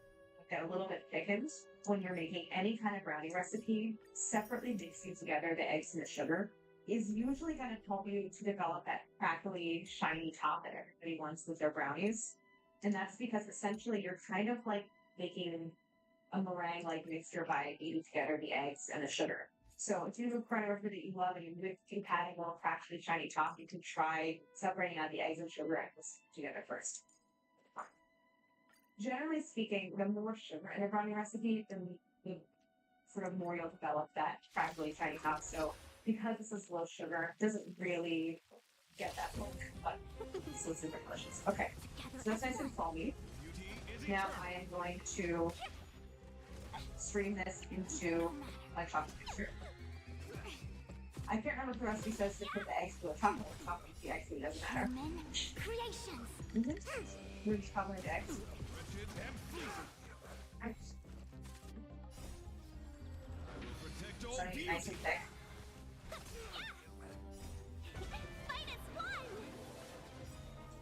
get a little bit thickened. When you're making any kind of brownie recipe, separately mixing together the eggs and the sugar is usually going to help you to develop that crackly, shiny top that everybody wants with their brownies. And that's because essentially you're kind of like making a meringue-like mixture by beating together the eggs and the sugar. So if you have a recipe that you love and you're adding a little crackly, shiny top, you can try separating out the eggs and sugar and whisk together first. Generally speaking, the more sugar in a brownie recipe, the sort of more you'll develop that crackly, shiny top. So because this is low sugar, it doesn't really get that look, but it's still super delicious. Okay, so that's nice and foamy. Now I am going to stream this into my chocolate mixture. I can't remember if the recipe says to put the eggs to a chocolate. Chocolate, the eggs, it doesn't matter. Creations. We're just chocolate eggs. Something nice and thick.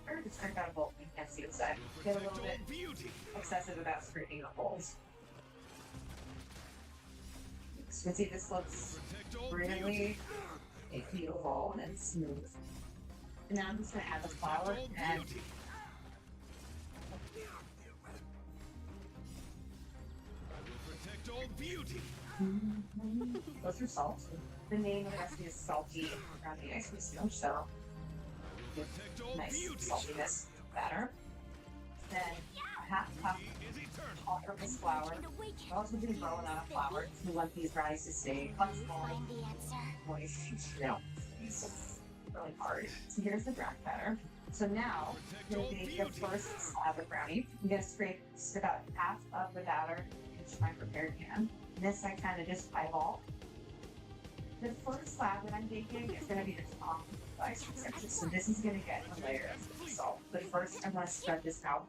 Or just turned out a bolt. You can't see inside. Get a little bit excessive about scraping the holes. So you can see this looks really beautiful and smooth. And now I'm just going to add the flour and those are salt. The name of the recipe is salty around the ice cream sponge, so nice saltiness batter. Then a half cup all-purpose flour. We're also doing low amount of flour. We want these brownies to stay flexible, moist, it's really hard. So here's the brown batter. So now, we're going to make the first slab of brownie. I'm going to scrape just about half of the batter into my prepared pan. This I kind of just eyeball. The first slab that I'm baking is going to be the top of the ice cream section. So this is going to get a layer of salt. But first, I'm going to spread this out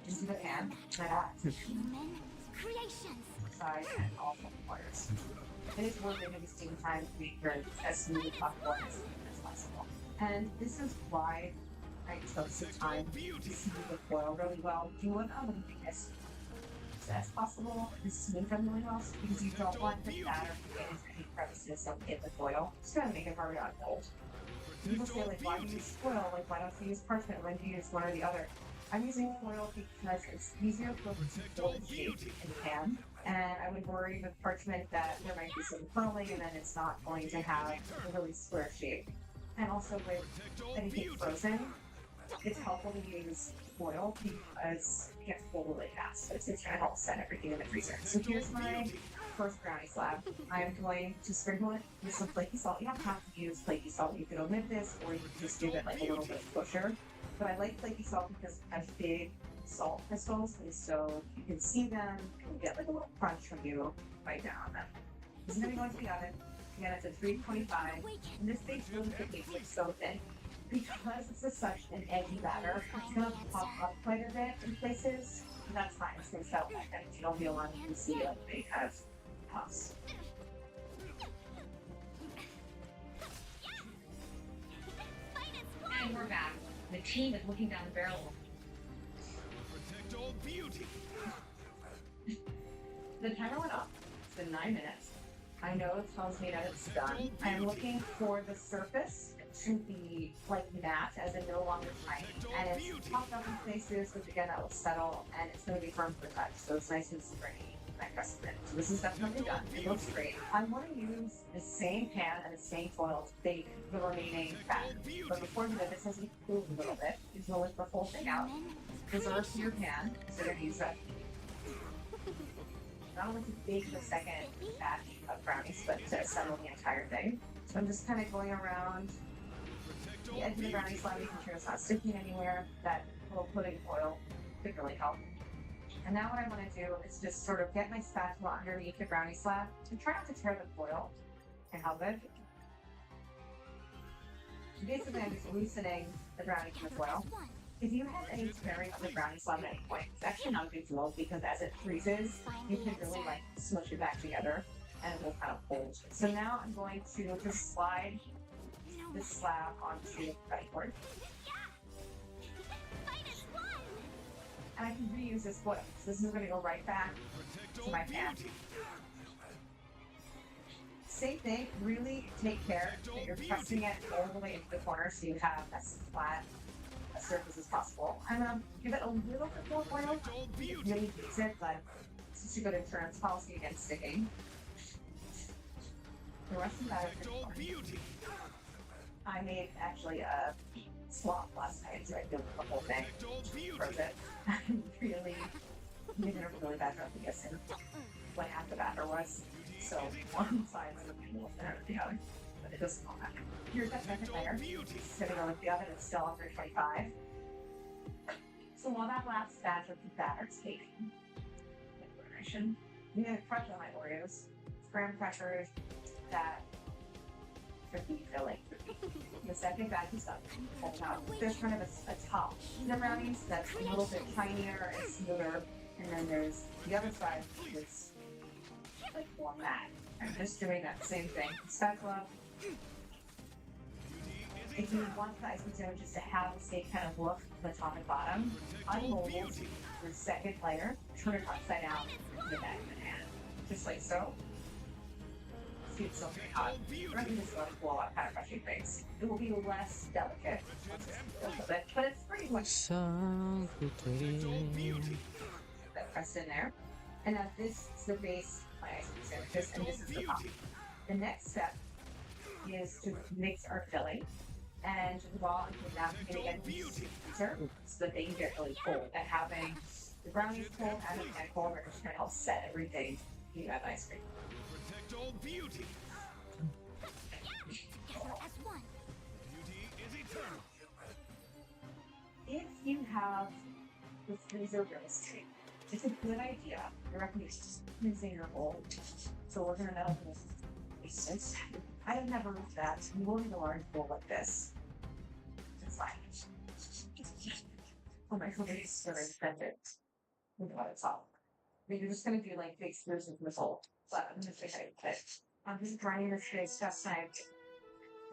into the pan. And I side and all four corners. It is worth it every single time to make sure it's as smooth as possible as possible. And this is why I took some time to smooth the foil really well. Do an oven thickness as possible and smooth them really well because you don't want the batter to get into any crevices that hit the foil. It's going to make it hard to unfold. People say, like, why do you use foil? Like, why don't you use parchment? Why do you use one or the other? I'm using foil because it's easier for it to fold and shape in the pan. And I would worry with parchment that there might be some curling and then it's not going to have a really square shape. And also with anything frozen, it's helpful to use foil because it gets cold really fast. It's going to help set everything in the freezer. So here's my first brownie slab. I'm going to sprinkle it with some flaky salt. You don't have to use flaky salt. You could omit this or you can just give it like a little bit of pusher. But I like flaky salt because it has big salt crystals, and so you can see them and you get like a little crunch when you bite down on them. This is going to go into the oven. Again, it's at 325, and this bakes really quickly, it's so thin. Because it's such an eggy batter, it's going to pop up quite a bit in places, and that's fine. It's going to settle back down. You don't feel long, you can see like big kind of puffs. And we're back. The team is looking down the barrel. Protect all beauty. The timer went off. It's been 9 minutes. I know it tells me that it's done. I'm looking for the surface to be like matte, as in no longer tight. And it's popped up in places, which again, that will settle, and it's going to be firm for touch. So it's nice and springy. I press it in. So this is definitely done. It looks great. I want to use the same pan and the same foil to bake the remaining batter. But before we do that, this has to cool a little bit. You can lift the whole thing out. Preserve your pan, so you're going to use that. Not only to bake the second batch of brownies, but to assemble the entire thing. So I'm just kind of going around the edge of the brownie slab, making sure it's not sticking anywhere. That little pudding foil could really help. And now what I want to do is just sort of get my spatula underneath the brownie slab and try not to tear the foil. And how good? Basically, I'm just loosening the brownie from the foil. If you have any tearing of the brownie slab at any point, it's actually not a big deal because as it freezes, you can really like smush it back together and it will kind of hold. So now I'm going to just slide this slab onto the cutting board. And I can reuse this foil. So this is going to go right back to my pan. Same thing, really take care that you're pressing it all the way into the corner so you have as flat a surface as possible. I'm going to give it a little bit more oil. It really beats it, but it's just a good insurance policy against sticking. The rest of the batter is I made actually a swap last night, so I did the whole thing. Froze it. I really made it a really bad job of guessing what half the batter was. So one side is looking a little thinner than the other, but it doesn't all matter. Here's that second layer. It's sitting on the oven, it's still on 325. So while that last batch of the batter is baking, I'm gonna crush on my Oreos, graham crackers that for the filling. The second bag is up. There's kind of a top to the brownies that's a little bit tinier and smoother, and then there's the other side that's like more matte. I'm just doing that same thing. Spatula. If you want the icing sandwiches to have the same kind of look from the top and bottom, unmold the second layer, turn it upside down, and put it back in the hand. Just like so. See, it's still pretty hot. We're not going to just let it blow up, kind of crushing things. It will be less delicate, a little bit, but it's pretty much that pressed in there. And now this is the base of my icing sandwiches, and this is the top. The next step is to mix our filling. And while I'm doing that, I'm going to get the freezer so that they can get really cold. And having the brownies cold and the pan cold are just going to help set everything you have ice cream. Protect all beauty. Together as one. Beauty is eternal. If you have the freezer real estate, it's a good idea. I recommend just using your bowl. So we're going to know this. I have never looked at that. You will need a large bowl like this. It's fine. Oh my god, it's so expensive. Look at it's all. I mean, you're just gonna do like big screws with the bowl. But I'm just gonna put it. I'm just grinding this big stuff knife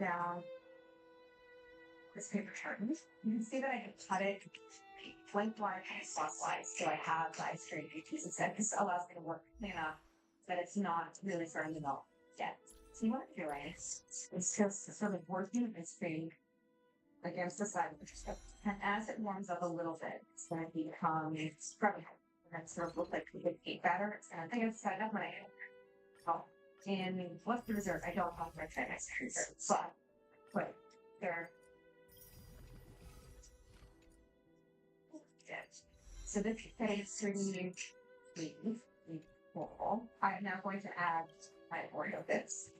down this paper curtain. You can see that I can cut it lengthwise and slotwise, so I have the ice cream pieces instead. This allows me to work clean enough that it's not really starting to melt yet. So what I'm doing is just sort of working this cream against the side of the stuff. And as it warms up a little bit, it's going to become scrubby. And it's going to look like a good cake batter. And I think it's set up when I get well, in what's the dessert? I don't have my Chinese dessert. So I put there. So this is really cool. I'm now going to add my Oreo bits.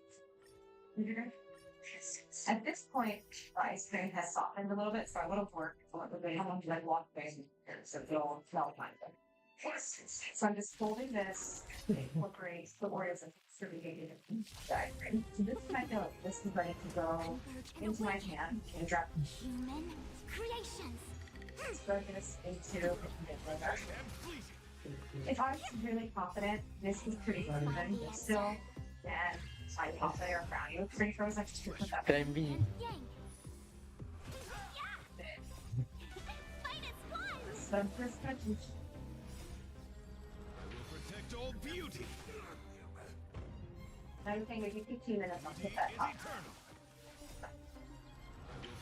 At this point, the ice cream has softened a little bit, so I would have worked a little bit. How long do I walk away? So it'll melt my bit. So I'm just folding this, incorporate the Oreos and distributing it into the ice cream. So this is my dough. This is ready to go into my pan and drop. Human creations. Spread this into the liver. If I was really confident, this is pretty frozen, but still, and I thought they are brownie with pretty frozen. Can be. So I'm just going to Protect all beauty. another thing, maybe 15 minutes, I'll hit that top.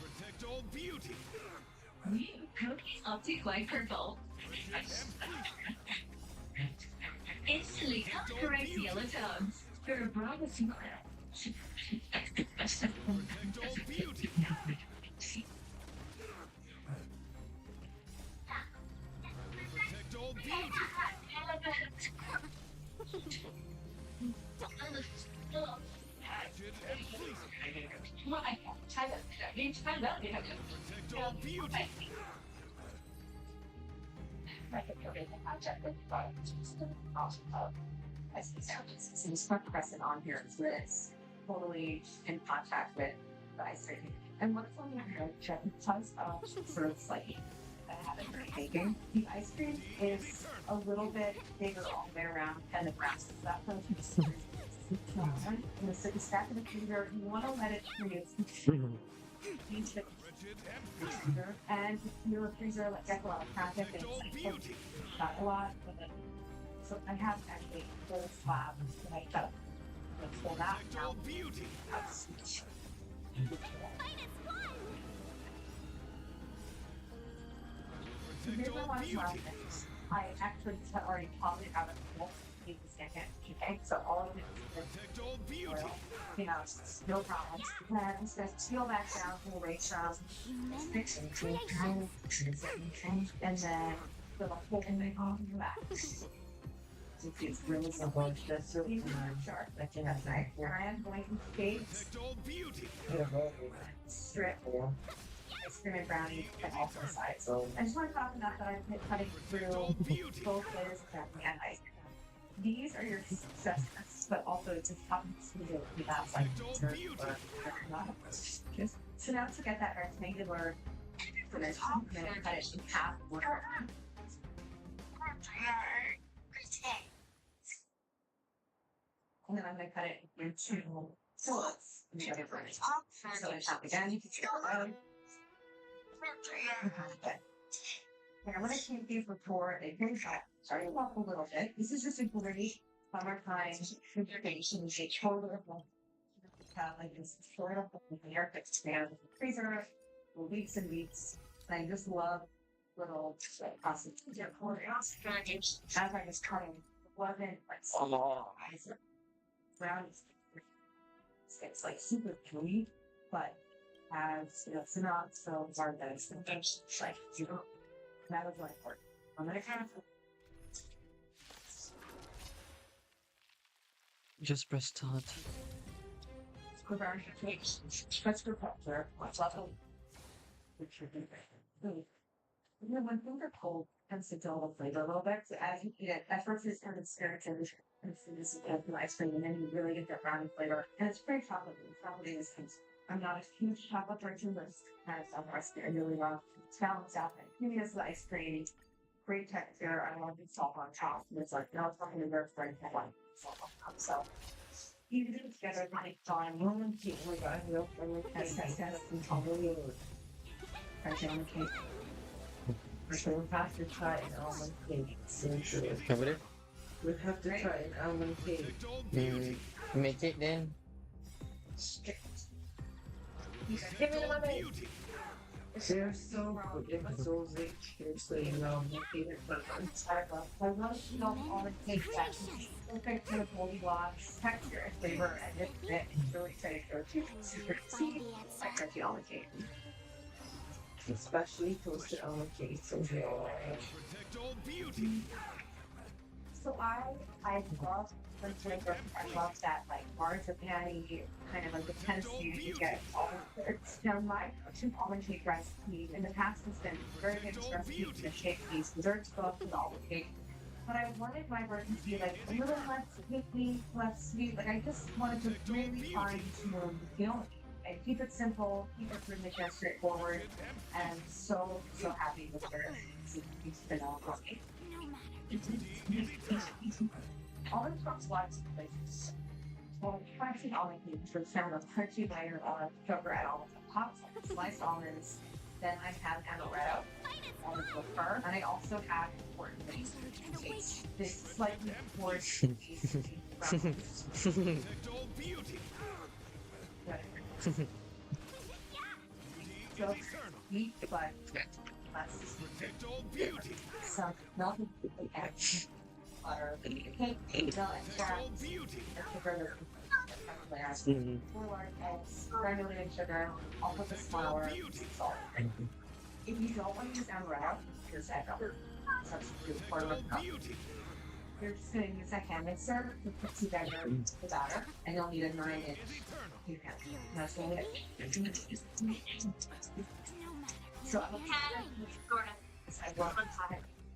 Protect all beauty. Cookies optic white purple. Instantly cut correct yellow tones for a broader smile. Protect all beauty. Protect all beauty. Rigid and pleasing. Protect all beauty. So just put crescent on here so that it's totally in contact with the ice cream. And what's on the head check because of sort of like that I haven't been making. The ice cream is a little bit bigger all the way around and the grass is that from the city stack in the freezer. You want to let it freeze. Into the freezer, and your freezer like gets a lot of traffic and it's like, not a lot, but then, so I have actually full slabs that I cut. Let's pull that now. Here's my one slab. I actually already popped it out of the bowl. You can stand it. Okay, so all of it is oil. You know, no problems. And it's going to peel back down to the ratio. And then put a whole thing on the back. It's really simple. That's really sharp. That's nice. And I am going to take strip ice cream and brownie and all four sides. I just want to talk about that I've been cutting through both layers of brownie and ice cream. these are your successes, but also it just happens to be that like or not. So now to get that rectangular finish, I'm gonna cut it in half. And then I'm gonna cut it into slits. So it's half again. Okay. And I'm gonna keep these before they finish up. Starting off a little bit. This is just a great summertime configuration. It's a total have like this sort of air to expand the freezer for weeks and weeks. And I just love little process. As I was cutting, it wasn't like brown. It's like super gooey, but has it's not so hard that it's like that was like work. I'm gonna kind of Just press start. let's go there. What's level? You know, when things are cold, it tends to dull the flavor a little bit. So as you eat it, at first it's kind of spiritual and this is ice cream, and then you really get that brownie flavor. And it's very chocolatey. Chocolatey is I'm not a huge chocolate person, but it's kind of stuff I really love. It's balanced out. Maybe it's the ice cream, great texture. I love the salt on top. And it's like, no, it's not going to be very friend. I like salt on top. So, you do it together, like, fine. Woman, people are going real friendly, test, and totally French on the cake. We have to try an almond cake. Over there? We have to try an almond cake. Make it then. Give me the money. They're so good. They're so rich. Seriously, my favorite flavor. I love almond cake that perfect for the Goldilocks texture and flavor, and it's really exciting for super sweet, like crunchy almond cake. Especially toasted almond cake. So good. So I love French flavor. I love that like marzipan kind of like the Tennessee you get almond curds. Now my almond cake recipe in the past has been very good recipe to shake these desserts go with almond cake. But I wanted my version to be like a little less picky, less sweet. Like I just wanted to really fine tune the feeling. And keep it simple, keep it really just straightforward, and I'm so happy with their vanilla coffee. Almond comes lots of places. Well, crunchy almond cake for some of crunchy layer of sugar and almond top, sliced almonds. Then I have amaretto, almond liqueur, and I also add importantly this slightly forced so sweet, but less sweet. Some melted eggs, butter, cake, vanilla extract, sugar, 4 large eggs, granulated sugar, all of this flour, salt. If you don't want to use amaretto, here's that substitute for a cup. You're just going to use that hand mixer to put together the batter, and you'll need a 9-inch pan. That's what it is. So I will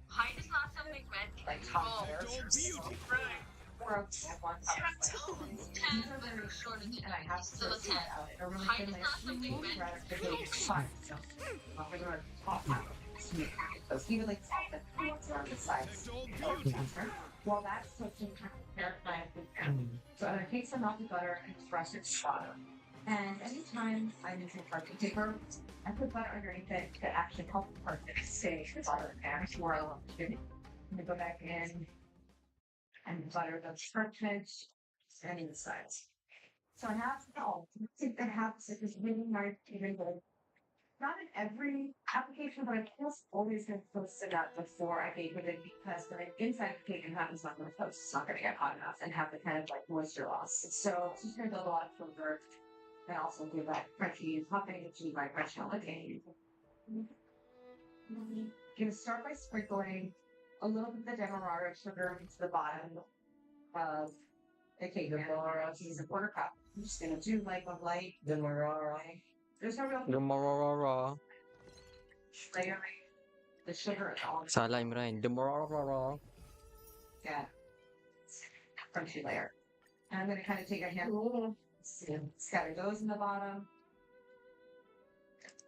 Height is not something meant like top layers or at one top. These are very short and I have to sort it out. A really thin layer rather than fine. So I'm going to top out. So even like on the sides. While that's cooking, verify so I'm going to take some melted butter and brush it water. And anytime I'm using parchment paper, I put butter underneath it to actually help the parchment stay butter and swirl. I'm going to go back in and butter the parchment and in the sides. So I have I have this is really nice, even good. Not in every application, but I just always been posted that before I bake with it because the inside the cake and half is not going to toast. It's not going to get hot enough and have the kind of like moisture loss. So it's just going to build a lot of flavor and also give that crunchy topping to my French holiday. I'm going to start by sprinkling a little bit of the demerara sugar into the bottom of the cake. Demerara is a 1/4 cup. I'm just going to do like a light Demerara. There's no real Demerara. layer. The sugar is all. Salah Imran. Demerara. Yeah. crunchy layer. And I'm going to kind of take a handful, scatter those in the bottom.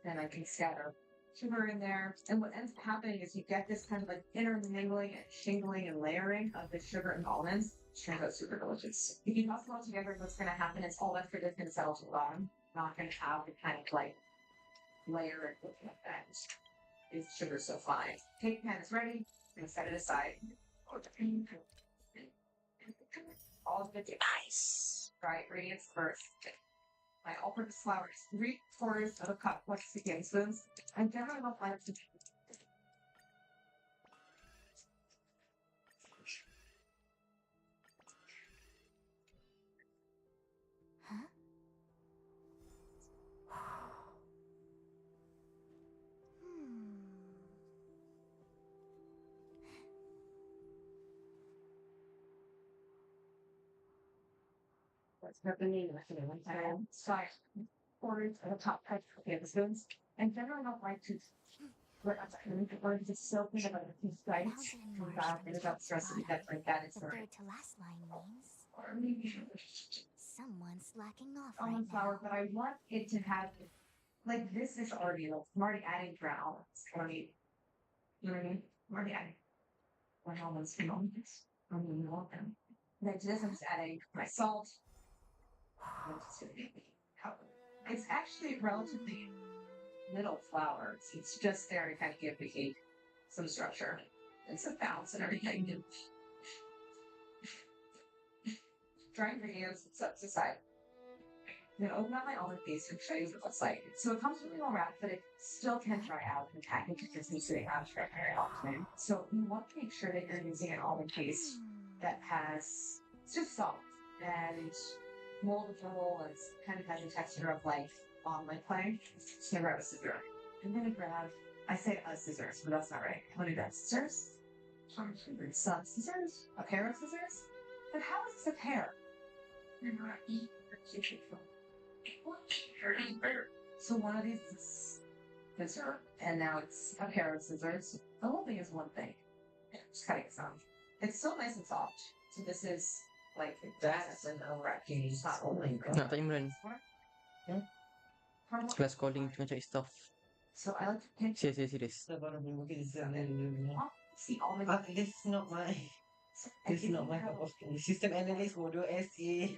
Then I can scatter sugar in there. And what ends up happening is you get this kind of like intermingling and shingling and layering of the sugar and almonds. It turns out super delicious. If you toss them all together, what's going to happen is all that sugar is going to settle to the bottom. Not going to have the kind of like layer and effect. Is sugar so fine? Cake pan is ready. I'm going to set it aside. All of the nice dry ingredients first. My all-purpose flour is 3/4 of a cup, like 6 tablespoons. I generally don't like to. What's happening? So 3/4 of a top cut tablespoons. And generally don't like to put up or just soak in about a few slices. Come back and about the rest of the that like that is The for third to last line means or maybe someone's slacking off almond right flour, now. but I want it to have like this is already like I'm already adding brown. It's already you know what I mean? I'm already adding my almonds and almonds. I'm gonna want them. And then to this I'm just adding my salt. It's actually relatively little flour. It's just there to kind of give the cake some structure and some balance and everything. Dry ingredients set aside. I'm going to open up my almond paste and show you what it looks like. So it comes really well wrapped, but it still can dry out in the package. It just needs to be wrapped very often. So you want to make sure that you're using an almond paste that has, it's just soft and moldable and kind of has the texture of like almond clay. So I'm going to grab a scissor. I'm going to grab, I say scissors, but that's not right. I'm going to grab scissors. Some scissors, a pair of scissors. But how is this a pair? So one of these is scissor, and now it's a pair of scissors. The whole thing is one thing. Just cutting it some. It's still nice and soft. So this is like That's an arlecchino. It's not only Nak tak Imran. Kelas calling tu macam stuff. So I like to pinch Serius. see almond. This is not my. This is not my cup of tea. System analyst bodoh SA.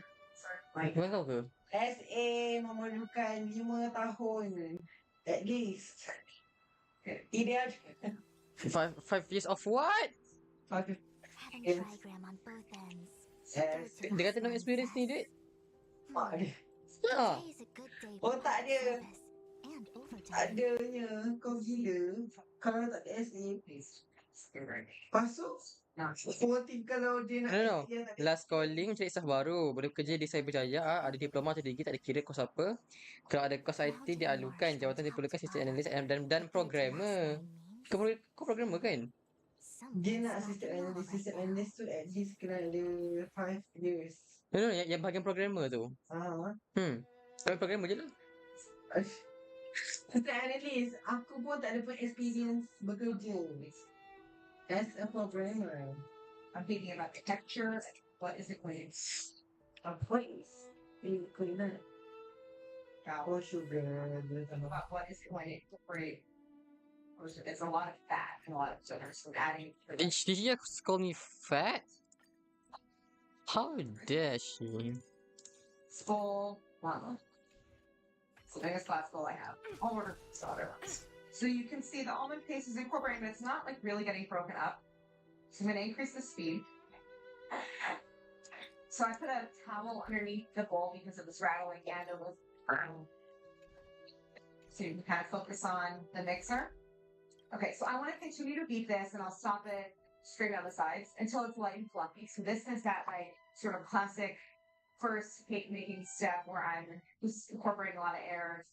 Kau tahu ke? SA memerlukan 5 tahun. At least. Ideal. 5 years of what? Having Yes. trigram on both ends. Yes. Third to Dia last kata no line experience says, needed. Mak dia. Ah. Today is a good day Oh, for tak public ada. service and overtime. Adanya kau gila. Kalau tak ada SA, please. Pasuk. 14 kalau dia nak No. dia tak ada. Last calling cari staff baru. Boleh bekerja di Cyberjaya. Ada diploma atau degree. Tak ada kira kos apa. Kalau ada kos IT dialukan. Jawatan diperlukan sistem analyst dan programmer. Kau programmer kan? Dia nak system analyst. System analyst tu at least kena ada 5 years. No, yang bahagian programmer tu. Kau programmer je lah. System analyst, aku pun tak ada pun experience bekerja as a programmer. I'm thinking about the texture. What is it going A place in cleaner. Oh, sugar. about what is it going to incorporate? It's a lot of fat and a lot of sugar. So adding Did you just call me fat? How dare she? full mama. So the biggest last bowl I have. I'll order some other ones. So you can see the almond paste is incorporating, but it's not like really getting broken up. So I'm going to increase the speed. So I put a towel underneath the bowl because it was rattling and it was. So you can kind of focus on the mixer. Okay, so I want to continue to beat this, and I'll stop it straight down the sides until it's light and fluffy. So this is that like sort of classic first cake making step where I'm just incorporating a lot of air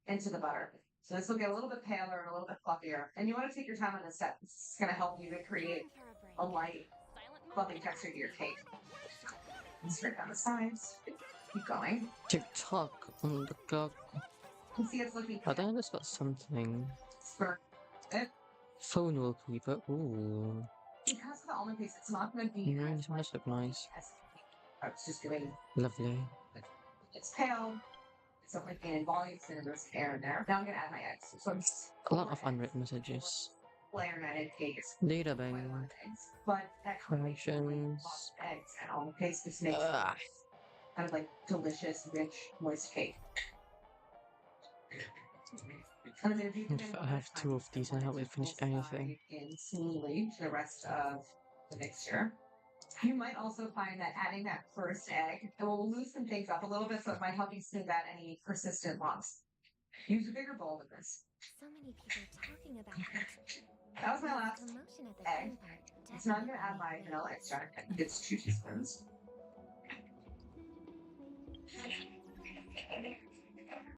into the butter. So this will get a little bit paler and a little bit fluffier. And you want to take your time on this step. It's going to help you to create a light, fluffy texture to your cake. And straight down the sides. Keep going. TikTok on the clock. You can see it's looking I think I just got something. for it. Phone wallpaper. Ooh. Because of the almond paste, it's not going to be This one does look nice. I was just doing Lovely. it's pale. It's not like in volume, so there's air in there. Now I'm gonna add my eggs. So I'm just A lot of unread messages. clarinet cakes. Data bank. But that Corrections. eggs and all the paste just makes Ugh. kind of like delicious, rich, moist cake. And then if you If I have 2 of these, I haven't finished anything. in smoothly to the rest of the mixture. You might also find that adding that first egg, it will loosen things up a little bit, so it might help you smooth out any persistent lumps. Use a bigger bowl than this. So many people talking about it. That was my last Commotion at the egg. theme park So now I'm going to add definitely my made me vanilla feel extract. I think it's 2 teaspoons.